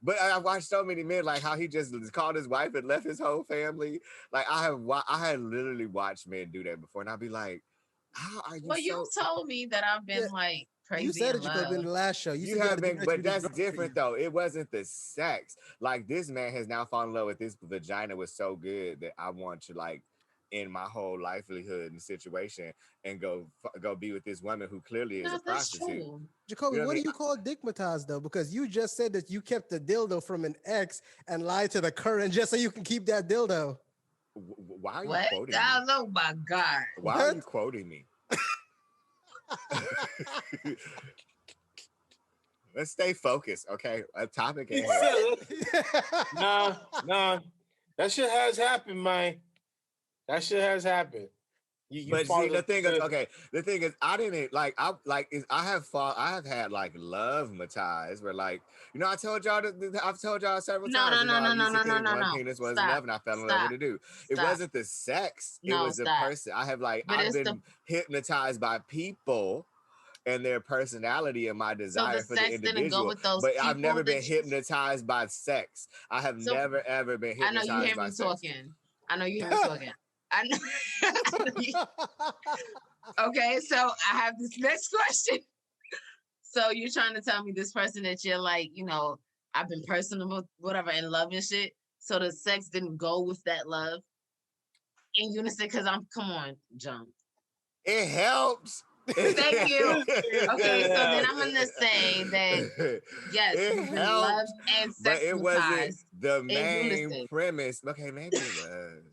but I watched so many men like how he just called his wife and left his whole family. Like I had literally watched men do that before, and I'd be like, "How are you?" Well, you told me that I've been like crazy. You said in it, love. Jacobi, in the last show. You have been, but that's different though. It wasn't the sex. Like this man has now fallen in love with this vagina was so good that I want to like end my whole livelihood and situation and go be with this woman who clearly is a prostitute. Jacobi, what do you call dickmatized though? Because you just said that you kept the dildo from an ex and lied to the current just so you can keep that dildo. Why are you quoting me? Oh my God. Why are you quoting me? Let's stay focused, okay? A topic at hand. Nah. That shit has happened, man. That shit has happened. But see, the thing is, I didn't I have had like love-matized where like, I've told y'all several times. One penis was enough, and I fell in love with a dude. It wasn't the sex; it was the person. I've been hypnotized by people and their personality and my desire for the individual. But I've never been hypnotized by sex. I have never ever been hypnotized by sex. I know you hear me talking. I know. Okay, so I have this next question. So you're trying to tell me this person that you're like, I've been personal, whatever, in love and shit. So the sex didn't go with that love in unison? Because come on, John. It helps. Thank you. Okay, so then I'm gonna say that yes, you've been loved and sexualized, but it wasn't the main premise. Okay, maybe it was.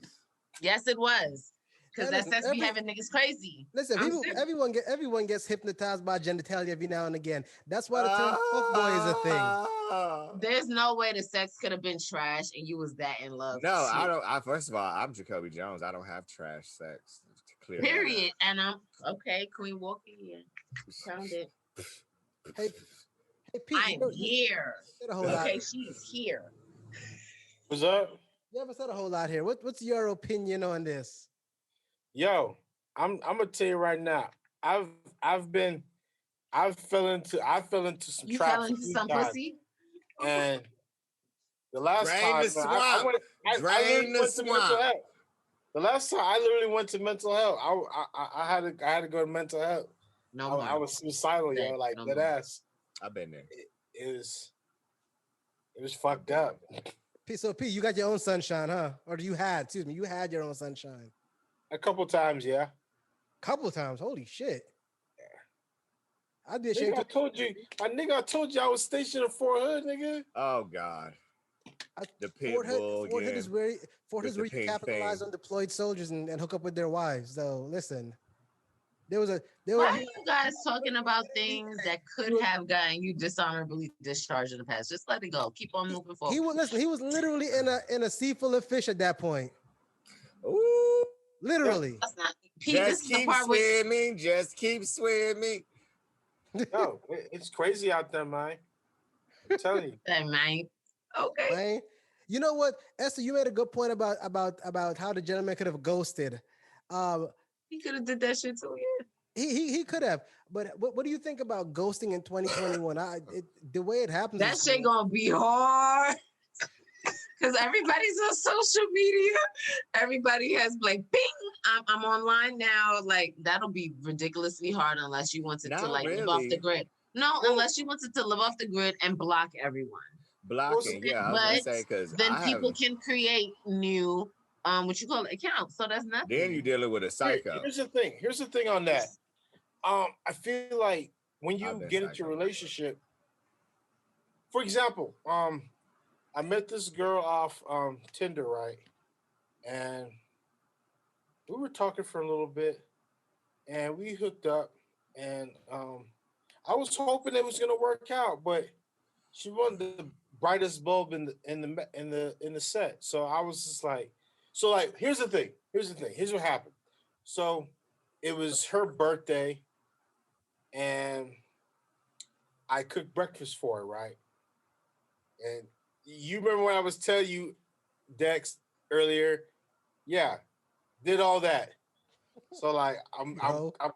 Yes, it was. Because that sex be having niggas crazy. Listen, everyone gets hypnotized by genitalia every now and again. That's why the term fuckboy is a thing. There's no way the sex could have been trash and you was that in love. No, I don't. First of all, I'm JacobiJones. I don't have trash sex. Period. And I'm okay. Queen walking in. Found it. Hey, Pete, I'm here. Okay, she's here. What's up? You haven't said a whole lot here. What's your opinion on this? Yo, I'm gonna tell you right now. I fell into some traps. You fell into some pussy? And the last time I literally went to mental health. The last time I literally went to mental health, I had to go to mental health. I was suicidal, yo, like that ass. I've been there. It was fucked up. So P, you got your own sunshine, huh? Or you had your own sunshine. A couple times, yeah. Couple times, holy shit. Yeah. I'd be ashamed. I told you I was stationed in Fort Hood, nigga. Oh God. The pit bull. Fort Hood is where you capitalize on deployed soldiers and hook up with their wives. So listen, why are you guys talking about things that could have gotten you dishonorably discharged in the past? Just let it go. Keep on moving forward. He was literally in a sea full of fish at that point. Ooh. Literally. Just keep swimming. Just keep swimming. Yo, it's crazy out there, man. I'm telling you. That might. Okay. Right? You know what, Esther? You made a good point about how the gentleman could have ghosted. Um, He could have did that shit too. Yeah. he could have. But what do you think about ghosting in 2021? The way it happens. That shit gonna be hard. Because everybody's on social media. Everybody has like, bing, I'm online now. Like, that'll be ridiculously hard unless you wanted to like live off the grid. No, unless you wanted to live off the grid and block everyone. Blocking, yeah. I was gonna say, because then people can create new what you call it, accounts. So that's nothing. Then you're dealing with a psycho. Here's the thing on that. I feel like when you get into a relationship, for example, I met this girl off Tinder, right? And we were talking for a little bit, and we hooked up, and I was hoping it was gonna work out, but she wasn't the brightest bulb in the set. So I was just like, here's the thing. Here's what happened. So it was her birthday, and I cooked breakfast for her, right? And you remember when I was telling you, Dex, earlier? Yeah, did all that. So like I'm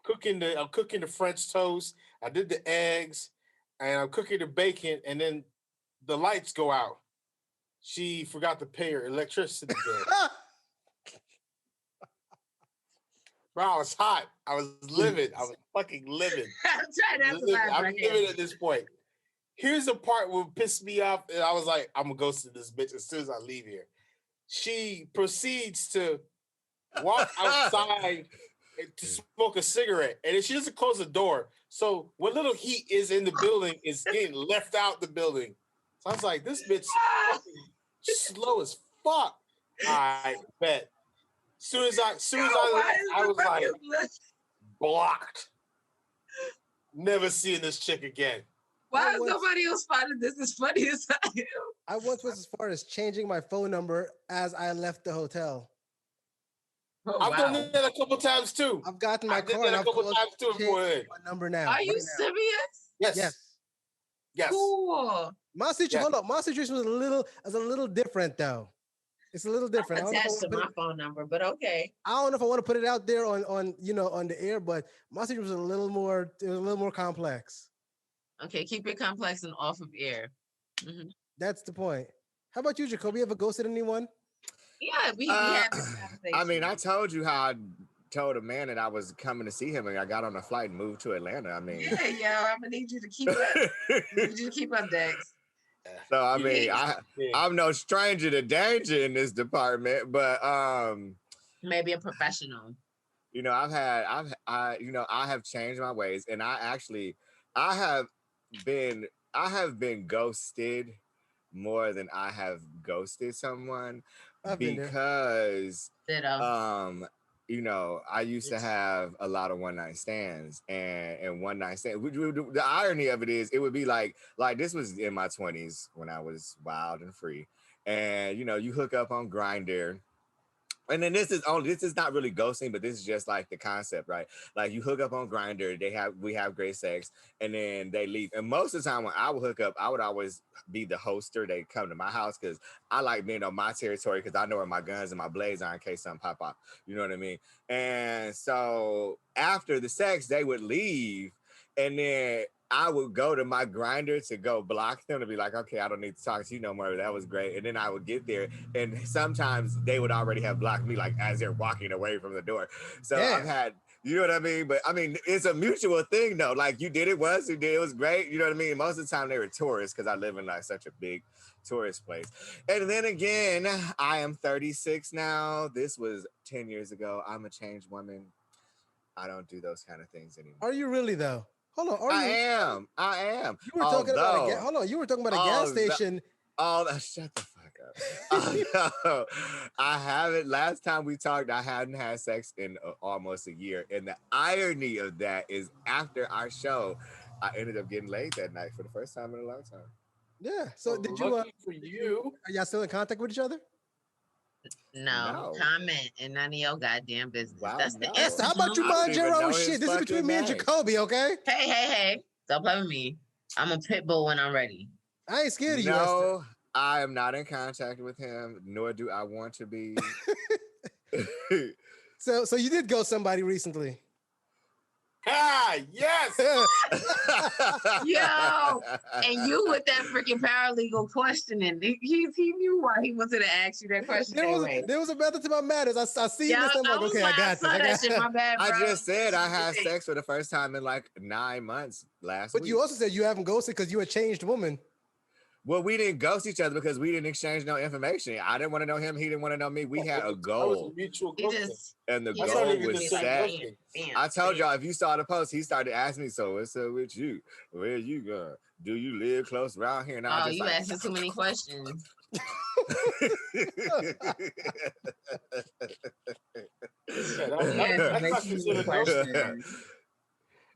cooking the French toast. I did the eggs, and I'm cooking the bacon, and then the lights go out. She forgot to pay her electricity bill. Bro, I was hot. I was livid. I was fucking livid. I'm livid at this point. Here's the part where it pissed me off, and I was like, I'm gonna ghost this bitch as soon as I leave here. She proceeds to walk outside to smoke a cigarette, and then she doesn't close the door. So what little heat is in the building is getting left out the building. So I was like, this bitch fucking slow as fuck. I bet. Soon as I was like, blocked. Never seeing this chick again. Why has nobody else spotted this? As funny as I am. I once was as far as changing my phone number as I left the hotel. Oh, I've done that a couple times too. I've gotten my car and I've my number now. Are you serious? Yes. Cool. My situation, hold on. My situation was a little different though. It's a little different. I'm attached to my phone number, but okay. I don't know if I want to put it out there on the air, but my situation was a little more complex. Okay, keep it complex and off of air. Mm-hmm. That's the point. How about you, Jacobi? Ever ghosted anyone? Yeah, we had this conversation. I mean, I told you how I told a man that I was coming to see him, and I got on a flight and moved to Atlanta. I mean, yeah, I'm gonna need you to keep up. Dex. So I mean, I'm no stranger to danger in this department, but maybe a professional. You know, I have changed my ways, and I have been ghosted more than I have ghosted someone because you know, I used to have a lot of one-night stands and one-night stands. The irony of it is, it would be like this was in my 20s when I was wild and free, and you know, you hook up on Grindr. And then this is not really ghosting, but this is just like the concept, right? Like you hook up on Grindr, we have great sex, and then they leave. And most of the time when I would hook up, I would always be the hoster. They come to my house because I like being on my territory because I know where my guns and my blades are in case something pop up. You know what I mean? And so after the sex, they would leave, and then I would go to my Grindr to go block them, to be like, okay, I don't need to talk to you no more. That was great. And then I would get there, and sometimes they would already have blocked me, like as they're walking away from the door. So I've had, you know what I mean? But I mean, it's a mutual thing though. Like you did it once, you did it was great. You know what I mean? Most of the time they were tourists because I live in like such a big tourist place. And then again, I am 36 now. This was 10 years ago. I'm a changed woman. I don't do those kind of things anymore. Are you really though? Hold on. I am. You were talking about You were talking about a gas station. Shut the fuck up. I haven't. Last time we talked, I hadn't had sex in almost a year. And the irony of that is, after our show, I ended up getting laid that night for the first time in a long time. Yeah. So did you? For you, are y'all still in contact with each other? No. Comment and none of your goddamn business. Wow, That's the Esther, how about you mind your own shit? This is between me and Jacobi, okay? Hey. Don't play with me. I'm a pit bull when I'm ready. I ain't scared of you, Esther. No, I am not in contact with him, nor do I want to be. So you did ghost somebody recently. Ah, yes. Yo, and you with that freaking paralegal questioning. He knew why he wanted to ask you that question. There was a method to my madness. I see Yeah, this. I'm like, okay, I got this. I got shit. My bad, bro. I just said I had sex for the first time in like 9 months last week. But you also said you haven't ghosted because you're a changed woman. Well, we didn't ghost each other because we didn't exchange no information. I didn't want to know him. He didn't want to know me. We had a goal. And the goal was set. I told y'all, if you saw the post, he started asking me, so what's up with you? Where you going? Do you live close around here? And I was you asking too many questions.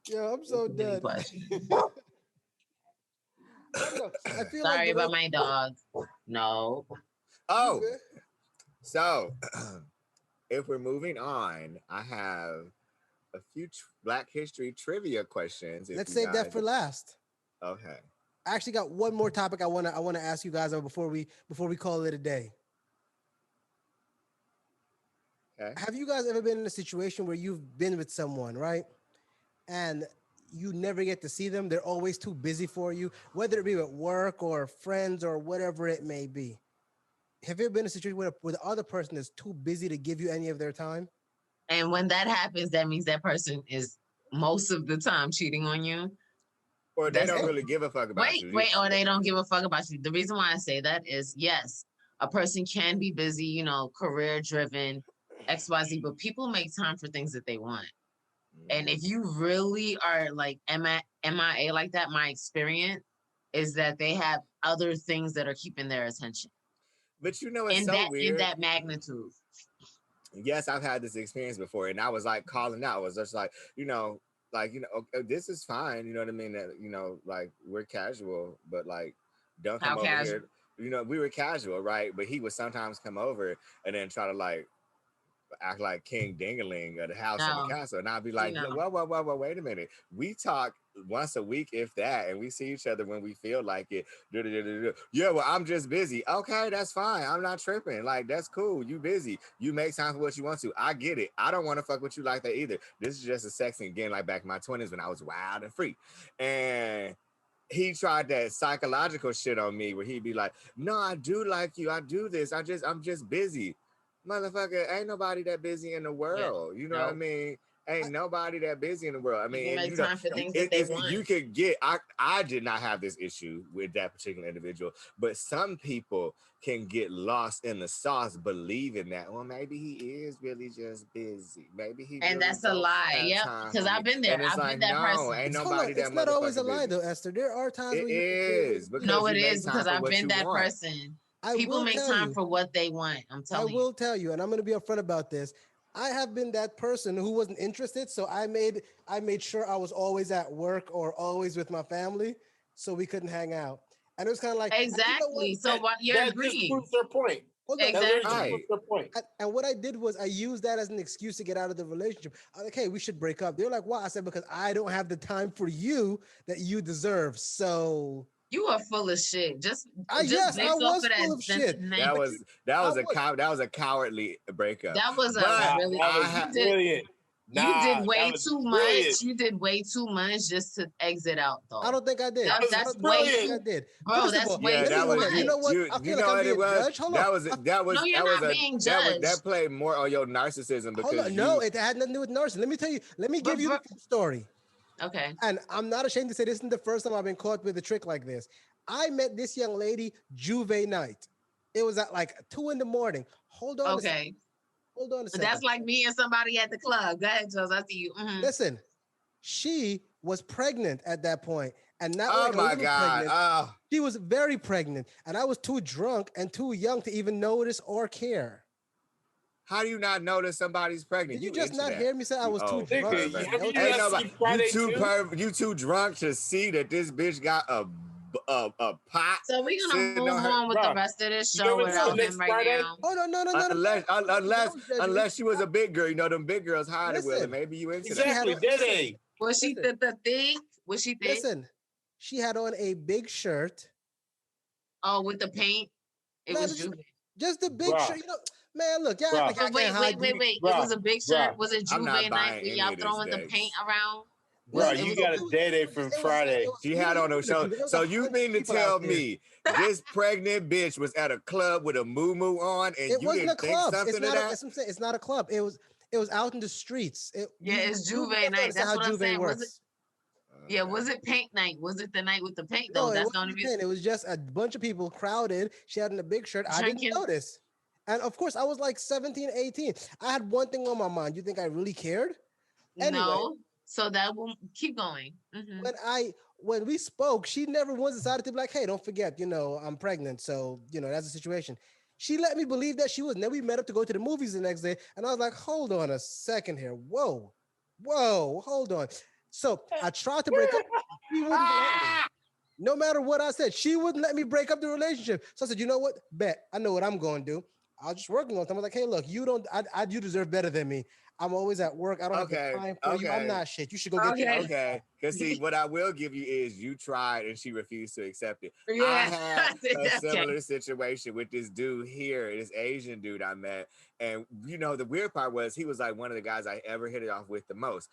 Yeah, I'm so dead. I feel sorry about my dog. No. Oh, so if we're moving on, I have a few Black History trivia questions. Let's save that for last. Okay. I actually got one more topic I wanna ask you guys before we call it a day. Okay. Have you guys ever been in a situation where you've been with someone, right? And you never get to see them. They're always too busy for you, whether it be at work or friends or whatever it may be. Have you ever been in a situation where the other person is too busy to give you any of their time? And when that happens, that means that person is most of the time cheating on you. Or they don't really give a fuck about you. Or they don't give a fuck about you. The reason why I say that is, yes, a person can be busy, career driven, XYZ, but people make time for things that they want. And if you really are like MIA like that, my experience is that they have other things that are keeping their attention. But it's so weird. In that magnitude. Yes, I've had this experience before, and I was like calling out. I was just like, this is fine. You know what I mean? That, like we're casual, but like don't come over here. We were casual, right? But he would sometimes come over and then try to like act like King Dingaling of the house and the castle. And I'd be like, whoa, wait a minute. We talk once a week, if that, and we see each other when we feel like it. Yeah, well, I'm just busy. Okay, that's fine. I'm not tripping. Like, that's cool. You busy. You make time for what you want to. I get it. I don't want to fuck with you like that either. This is just a sex thing. Again, like back in my 20s when I was wild and free. And he tried that psychological shit on me where he'd be like, no, I do like you. I do this. I'm just busy. Motherfucker, ain't nobody that busy in the world. Yeah, what I mean? Ain't nobody that busy in the world. I mean, you could get. I did not have this issue with that particular individual, but some people can get lost in the sauce, believing that. Well, maybe he is really just busy. Maybe he. And really that's a lie. Yep, because I've been there. I've been that person. Ain't nobody that. It's not always a lie, though, Esther. There are times it is. No, it is because I've been that person. People make time for what they want. I'm telling you. I will tell you, and I'm going to be upfront about this. I have been that person who wasn't interested, so I made sure I was always at work or always with my family, so we couldn't hang out. And it was kind of like exactly. So what you're agreeing? That just proves their point. Exactly. And what I did was I used that as an excuse to get out of the relationship. I'm like, hey, we should break up. They're like, why? I said, because I don't have the time for you that you deserve. So. You are full of shit. Yes, I was full of shit. That was a cowardly breakup. That was brilliant. You did way too much. You did way too much just to exit out, though. I don't think I did. That's way too. Bro, that's way too much. You know what? I feel like I'm being judged. Hold on. No, you're not being judged. That played more on your narcissism because no, it had nothing to do with narcissism. Let me tell you. Let me give you the story. Okay. And I'm not ashamed to say this isn't the first time I've been caught with a trick like this. I met this young lady Juve night. It was at like 2 a.m. Hold on. Okay. Hold on a second. That's like me and somebody at the club. Go ahead, Jones. I see you. Mm-hmm. Listen, she was pregnant at that point, and not oh my God. Pregnant. She was very pregnant, and I was too drunk and too young to even notice or care. How do you not notice somebody's pregnant? Did you just not hear me say I was too drunk? You too drunk to see that this bitch got a pot. So we're gonna move on with the rest of this show without him right now. Oh no. Unless she was a big girl, them big girls hide it with her. Maybe you into that. Exactly, did he? Was she the thick? What she think? Listen, she had on a big shirt. Oh, with the paint, it Nah, was Juve. just the big Bruh. shirt. You know, man, look, y'all act Bruh. like y'all But can't hide beauty. wait. It Bruh, was a big bruh, shirt. Was it I'm Juve not night buying where any y'all of this, throwing the paint Dex. around? No, Bruh, It you was got a it was, day day it from was, it was, Friday. it was, She you had on no know, show. Juve. There was So you 100 mean to people out tell there. me this pregnant bitch was at a club with a moo on and It you wasn't a didn't think club. It's something of not. that? That's what I'm saying. It's not a club. It was out in the streets. yeah, it's You Juve have to night. understand That's how what I'm Juve saying. works. Yeah, Okay. was it paint night? Was it the night with the paint though? No, it That's the wasn't only the reason. pain. It was just a bunch of people crowded. She had in a big shirt. I didn't Drinking. notice. And of course, I was like 17, 18. I had one thing on my mind. You think I really cared? Anyway, No. So that will keep going. when we spoke, she never once decided to be like, hey, don't forget, I'm pregnant. So, that's the situation. She let me believe that she was. And then we met up to go to the movies the next day. And I was like, hold on a second here. Whoa, hold on. So I tried to break up. She wouldn't let me. No matter what I said, she wouldn't let me break up the relationship. So I said, you know what? Bet. I know what I'm going to do. I'll just work on time. I was like, hey, look, you deserve better than me. I'm always at work. I don't have the Okay. time for you. I'm Okay. not shit. You should go get your Okay. Okay. Because see, what I will give you is you tried and she refused to accept it. I Yeah. had a Okay. similar situation with this dude here, this Asian dude I met. And the weird part was he was like one of the guys I ever hit it off with the most.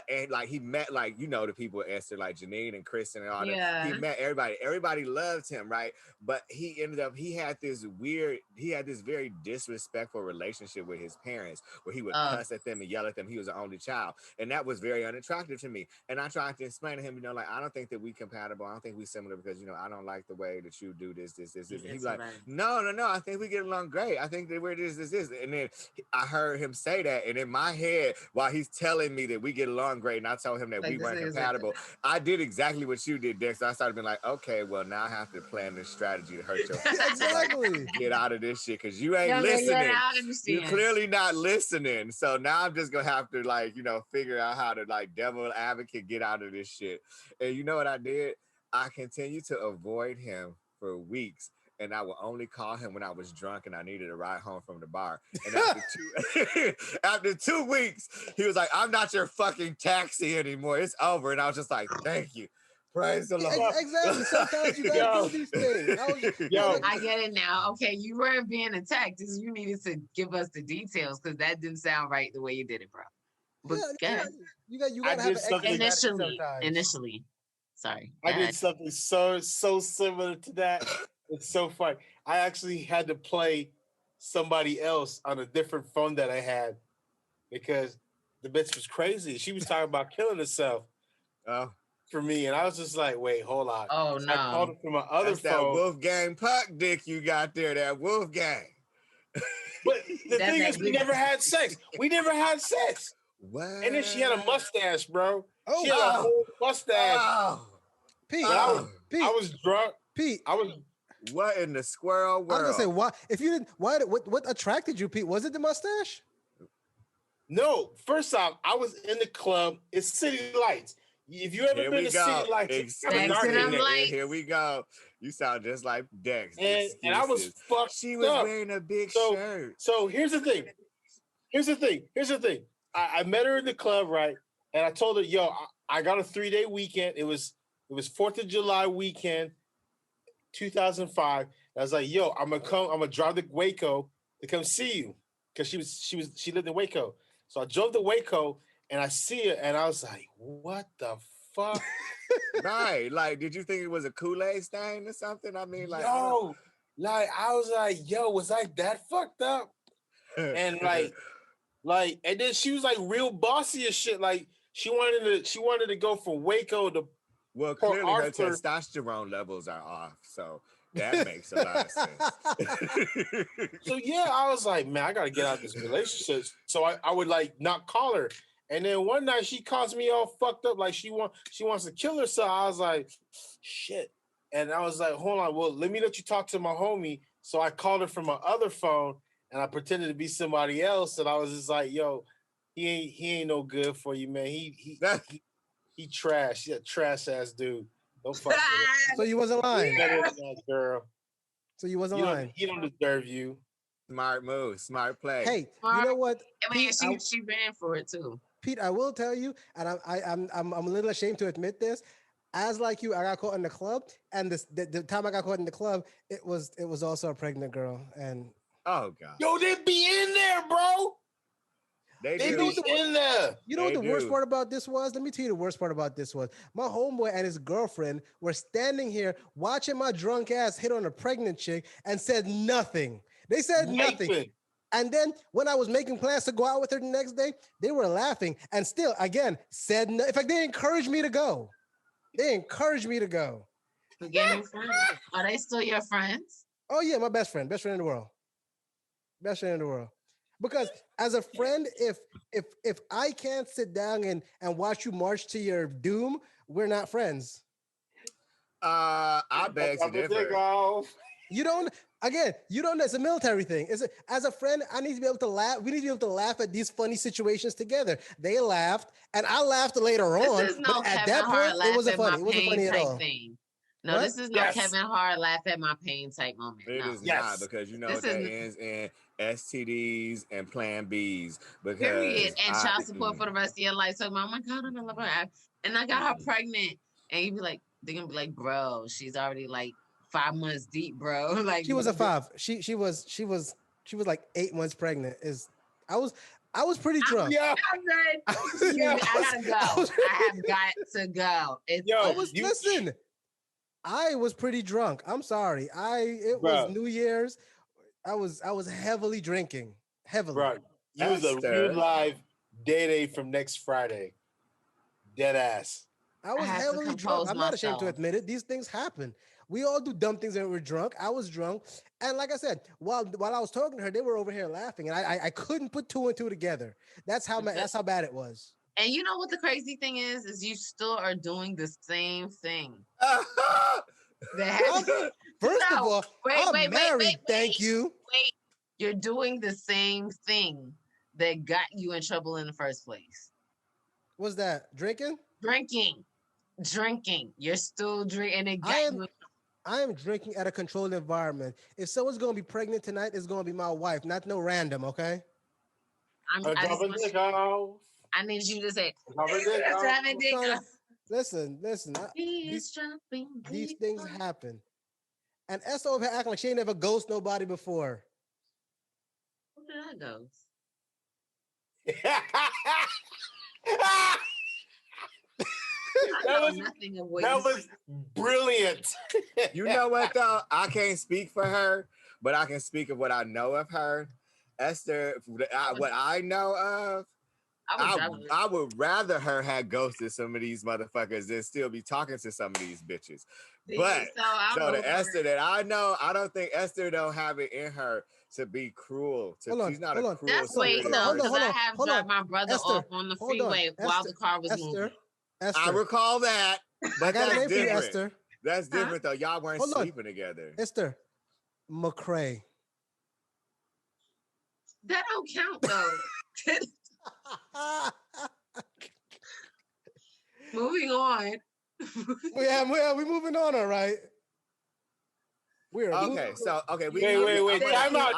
And like he met like, the people Esther, like Janine and Kristen and all that. Yeah. He met everybody. Everybody loved him, right? But he had this very disrespectful relationship with his parents where he would cuss at them and yell at them. He was the only child. And that was very unattractive to me. And I tried to explain to him, like, I don't think that we compatible. I don't think we similar because, I don't like the way that you do this. And he was like, no. I think we get along great. I think that we're this. And then I heard him say that. And in my head, while he's telling me that we get along great, and I told him that we weren't compatible, I did exactly what you did, Dex. I started being like, okay, well, now I have to plan this strategy to hurt your exactly. get out of this shit because you ain't listening. I understand. You're clearly not listening. So now I'm just gonna have to figure out how to devil advocate get out of this shit. And you know what I did? I continued to avoid him for weeks. And I would only call him when I was drunk and I needed a ride home from the bar. And after 2 weeks, he was like, I'm not your fucking taxi anymore. It's over. And I was just like, thank you. Praise the Lord. Exactly. Sometimes you gotta do these things. I get it now. Okay, you weren't being attacked. You needed to give us the details because that didn't sound right the way you did it, bro. But you gotta have an initially. Sorry. I did something so similar to that. It's so funny. I actually had to play somebody else on a different phone that I had because the bitch was crazy. She was talking about killing herself for me. And I was just like, wait, hold on. Oh, so no. I called her from my other phone. That Wolfgang puck dick you got there, that Wolfgang. But the thing is, we never had sex. What? And then she had a mustache, bro. She had a whole mustache. Pete, I was drunk. Pete, what in the squirrel world? I was gonna say, why? If you didn't, why? What attracted you, Pete? Was it the mustache? No. First off, I was in the club. It's City Lights. If you ever been to City Lights, here we go. You sound just like Dex. And I was fucked. She was wearing a big shirt. So here's the thing. I met her in the club, right? And I told her, yo, I got a 3-day weekend. It was 4th of July weekend, 2005. I was like, yo, I'm gonna drive to Waco to come see you. Because she lived in Waco. So I drove to Waco and I see her and I was like, what the fuck? Right. Like, did you think it was a Kool-Aid stain or something? I mean, like, I was like, yo, was I that fucked up? And and then she was like real bossy as shit. Like she wanted to go from Waco to clearly her testosterone levels are off, so that makes a lot of sense. So yeah, I was like, man, I gotta get out of this relationship. So I would like not call her. And then one night she calls me all fucked up, like she wants to kill herself. I was like, shit. And I was like, hold on, well, let you talk to my homie. So I called her from my other phone and I pretended to be somebody else. And I was just like, yo, he ain't no good for you, man. He trash. He's a trash ass dude. Don't fuck with him. So you wasn't lying. Better than that girl. So you wasn't lying. He don't deserve you. Smart move, smart play. Hey, you know what? I mean, she ran for it too. Pete, I will tell you, and I'm a little ashamed to admit this. As like you, I got caught in the club, and the time I got caught in the club, it was also a pregnant girl, and Oh God. Yo, they be in there, bro. They They do. be in there. you know what They the worst do. part about this was? Let me tell you the worst part about this was. My homeboy and his girlfriend were standing here watching my drunk ass hit on a pregnant chick and said nothing. They said nothing. Wiping. And then when I was making plans to go out with her the next day, they were laughing and still, again, said no. In fact, they encouraged me to go. They encouraged me to go. To get new friends. Are they still your friends? Oh yeah, my best friend in the world. Best friend in the world. Because as a friend, if I can't sit down and watch you march to your doom, we're not friends. I beg to differ. You don't. Again, you don't. It's a military thing. As a friend, I need to be able to laugh. We need to be able to laugh at these funny situations together. They laughed, and I laughed later on. This is no But at Kevin that Hart point, it wasn't laugh funny. at It my wasn't funny pain at type all. thing. No, What? this is no Yes. Kevin Hart laugh at my pain type moment. It No. is Yes. not, because you know This that is- ends in STDs and Plan Bs. Because Period. And child support for the rest of your life. So, oh my God, I love her. And I got her pregnant. And you be like, they're gonna be like, bro, she's already like 5 months deep, bro. Like She was a 5. She was like 8 months pregnant. I was pretty drunk. Yeah. Excuse me, I gotta go. I have got to go. It's Yo, Listen. I was pretty drunk. I'm sorry. It was Bro. New Year's. I was heavily drinking. Heavily. Bro, you was a Esther. real live day from next Friday. Dead ass. I was had to heavily drunk. compose I'm not ashamed to myself. admit it. These things happen. We all do dumb things when we're drunk. I was drunk. And like I said, while I was talking to her, they were over here laughing. And I couldn't put 2 and 2 together. That's how bad it was. And you know what the crazy thing is you still are doing the same thing. First of all, I'm married. Thank you. Wait, you're doing the same thing that got you in trouble in the first place. What's that? Drinking? Drinking. You're still drinking, and it got you. I am drinking at a controlled environment. If someone's gonna be pregnant tonight, it's gonna be my wife, not no random. Okay. I need you to say, listen. These things happen. And Esther over here acting like she ain't never ghost nobody before. Who did I ghost? That was brilliant. You know what though? I can't speak for her, but I can speak of what I know of her. Esther, what I know of, I would rather her had ghosted some of these motherfuckers than still be talking to some of these bitches. But so the Esther that I know, I don't think Esther don't have it in her to be cruel. She's not a cruel. That's wait, no, because I have dropped my brother off on the freeway while the car was moving. Esther. I recall that. I got a name for you, different. Esther. That's different though. Y'all weren't sleeping together. Esther McCrae. That don't count though. Moving on. We're moving on, all right. We're okay. So okay, wait. Time out.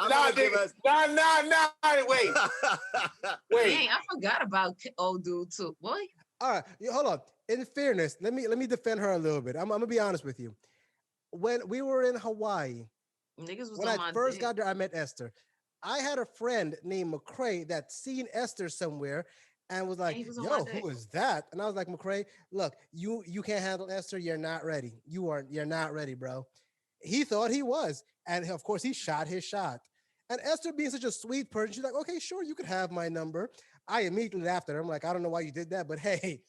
Wait. Dang, I forgot about old dude too. Boy. All right, hold on. In fairness, let me defend her a little bit. I'm gonna be honest with you. When we were in Hawaii, when I first got there, I met Esther. I had a friend named McCrae that seen Esther somewhere and was like, "Yo, who is that?" And I was like, "McCrae, look, you can't handle Esther. You're not ready. You're not ready, bro." He thought he was, and of course, he shot his shot. And Esther, being such a sweet person, she's like, "Okay, sure, you could have my number." I immediately laughed at her. I'm like, "I don't know why you did that, but hey,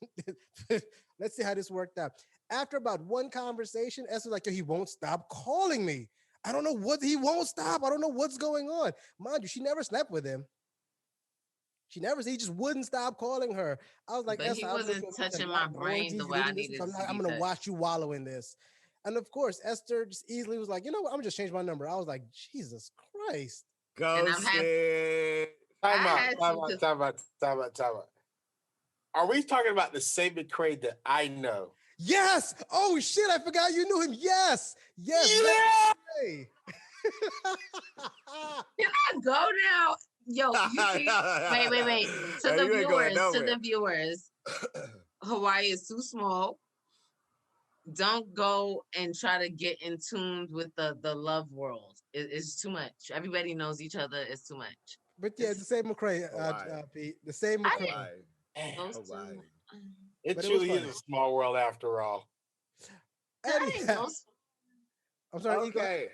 let's see how this worked out." After about one conversation, Esther's like, "Yo, he won't stop calling me. I don't know what he won't stop. I don't know what's going on." Mind you, she never slept with him. He just wouldn't stop calling her. I was like, but he wasn't touching my brain the way I needed to. I'm going to watch you wallow in this. And of course, Esther just easily was like, "You know what? I'm going to just change my number." I was like, Jesus Christ. Ghosted. Time out. Are we talking about the same McCrae that I know? Yes. Oh shit! I forgot you knew him. Yes. Can I go now? Yo, you see, wait. To Hey, the you ain't going viewers, nowhere. Hawaii is too small. Don't go and try to get in tune with the love world. It's too much. Everybody knows each other. It's too much. But yeah, it's the same McCray, Hawaii. Pete. The same I McCray. Hawaii. Man, Those Hawaii. two. it But it was truly funny. is a small world after all. I ain't Anyhow, no I'm sorry, Ego. Okay.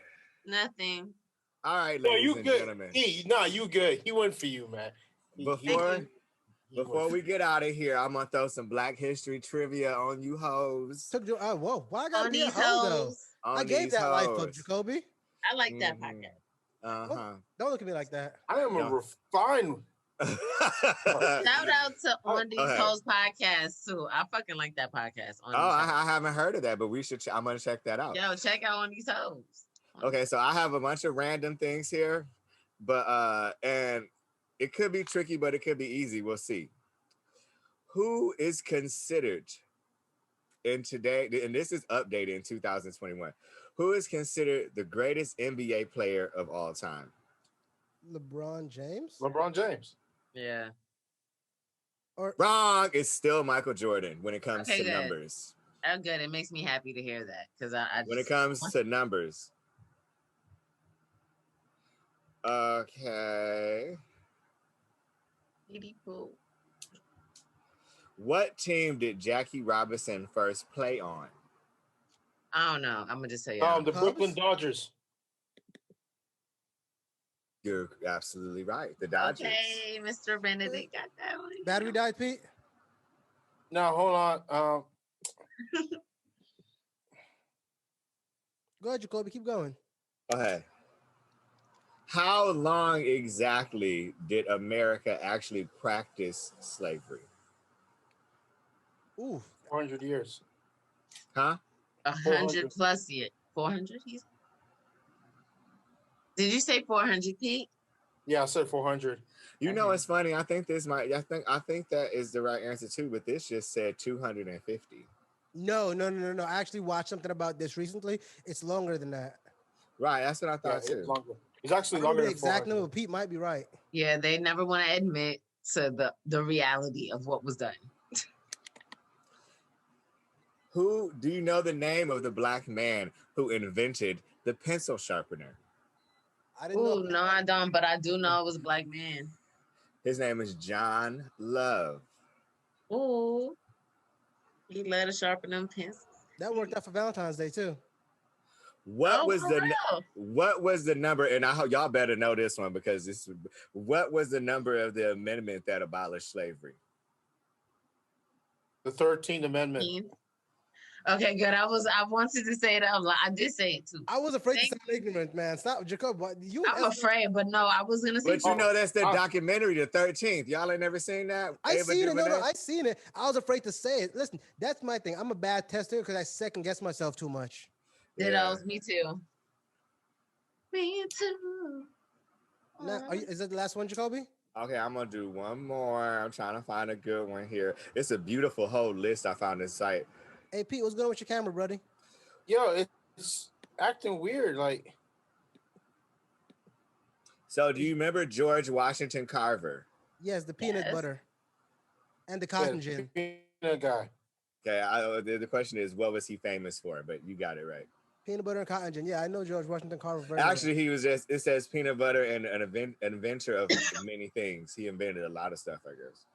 nothing. All right, No, ladies you and good. gentlemen. You good. He went for you, man. Before we get out of here, I'm gonna throw some Black History trivia on you hoes. Whoa, why I gotta On be a these hoe though? hoes. I gave that life up, Jacobi. I like that podcast. Don't look at me like that. I am a refined. Shout out to On These Hoes podcast too. I fucking like that podcast. I haven't heard of that, but we should. I'm gonna check that out. Yo, check out On These Hoes. Okay, so I have a bunch of random things here, but and it could be tricky, but it could be easy. We'll see. Who is considered in today, and this is updated in 2021, who is considered the greatest NBA player of all time? LeBron James? LeBron James. Yeah. Wrong. It's still Michael Jordan when it comes to numbers. Oh, good. It makes me happy to hear that because when it comes to numbers. Okay. What team did Jackie Robinson first play on? I don't know. I'm gonna just tell you. The Brooklyn Dodgers. You're absolutely right. The Dodgers. Okay, Mr. Benedict got that one. Battery died, Pete? No, hold on. Go ahead, Jacobi. Keep going. Okay. How long exactly did America actually practice slavery? Ooh. 400 years. Huh? 100 plus years. 400? Did you say 400, Pete? Yeah, I said 400. You know, it's funny. I think that is the right answer too, but this just said 250. No. I actually watched something about this recently. It's longer than that. Right, that's what I thought too. It's longer. It's actually longer than exact number. Pete might be right. Yeah, they never want to admit to the reality of what was done. Who do you know the name of the black man who invented the pencil sharpener? I didn't know. No, I don't, but I do know it was a black man. His name is John Love. Ooh. He let us sharpen them pencils. That worked out for Valentine's Day too. What was the number? And I hope y'all better know this one because what was the number of the amendment that abolished slavery? The 13th Amendment. Okay, good. I wanted to say it out loud. I did say it too. I was afraid to sound ignorant, man. Stop, Jacob. I'm afraid, but no, I was gonna say. But you know that's the documentary, the 13th. Y'all ain't never seen that? I seen it. No, I seen it. I was afraid to say it. Listen, that's my thing. I'm a bad tester because I second guess myself too much. Dittos, me too. Me too. Now, is that the last one, Jacobi? Okay, I'm gonna do one more. I'm trying to find a good one here. It's a beautiful whole list I found this site. Hey Pete, what's going on with your camera, buddy? Yo, it's acting weird. Like, so do you remember George Washington Carver? Yes, the peanut butter and the cotton gin. Peanut guy. Okay, the question is, what was he famous for? But you got it right. Peanut butter and cotton gin. Yeah, I know George Washington Carver very Actually, he was just, it says peanut butter and an inventor of many things. He invented a lot of stuff, I guess.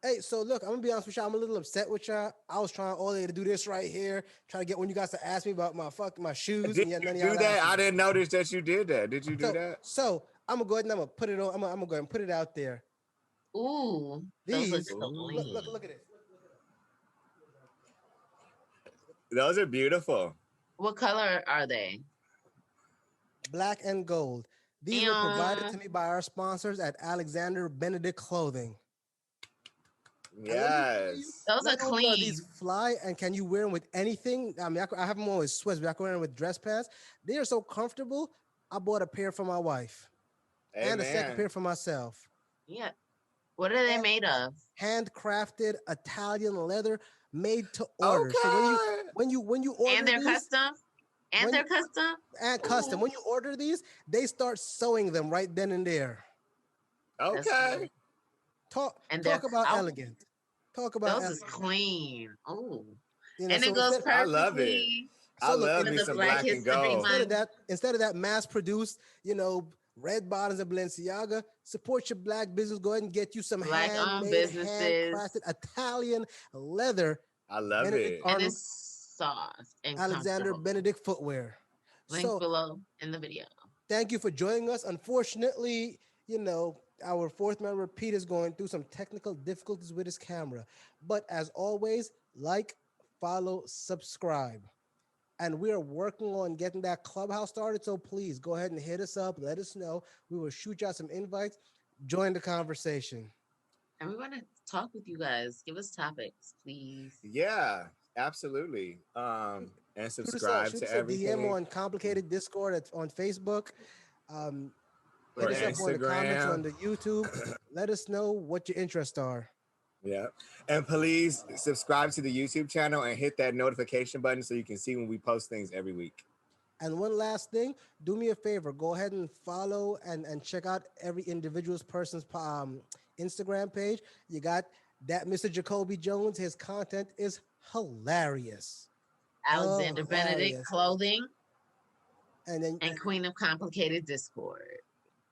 Hey, so look, I'm gonna be honest with y'all. I'm a little upset with y'all. I was trying all day to do this right here, trying to get one of you guys to ask me about my shoes. Did you do that? I didn't notice that you did that. Did you do that? So I'm gonna go ahead and I'm gonna put it on. I'm gonna go ahead and put it out there. Ooh, these. Look at it. Those are beautiful. What color are they? Black and gold. These were provided to me by our sponsors at Alexander Benedict Clothing. Yes. Those are clean. These fly, and can you wear them with anything? I mean, I have them on with sweats, but I can wear them with dress pants. They are so comfortable. I bought a pair for my wife. Amen. And a second pair for myself. Yeah. What are they made of? Handcrafted Italian leather, made to order. Okay. So when you order and they're custom. And they're custom. And custom. When you order these, they start sewing them right then and there. Okay. Talk And talk they're about out. elegant. Talk about Those is elegant. clean. Oh, You know, and so it goes instead, I love it. perfectly I so look, love for me the some Black black and History gold. Month. instead of that mass produced, red bottoms of Balenciaga, support your black business. Go ahead and get you some Black-owned handmade, businesses, handcrafted Italian leather. I love Benedict it. and Arnold it's soft and Alexander comfortable. Benedict footwear. Link So below in the video. thank you for joining us. Unfortunately, our fourth member Pete is going through some technical difficulties with his camera. But as always, like, follow, subscribe. And we are working on getting that clubhouse started. So please go ahead and hit us up. Let us know. We will shoot you out some invites. Join the conversation. And we want to talk with you guys. Give us topics, please. Yeah, absolutely. And subscribe Shoot to us a DM everything. on Complicated Discord on Facebook. Hit Or us up on the comments Instagram. on the YouTube. Let us know what your interests are. Yeah. And please subscribe to the YouTube channel and hit that notification button so you can see when we post things every week. And one last thing, do me a favor, go ahead and follow and check out every individual's person's Instagram page. You got that Mr. JacobiJones. His content is hilarious. Alexander Benedict Clothing And Queen of Complicated Discord.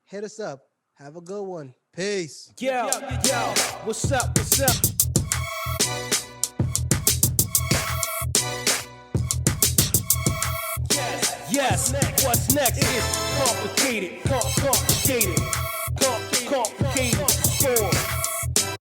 Hit us up. Have a good one. Peace. Yo, what's up? Yes, what's next is complicated.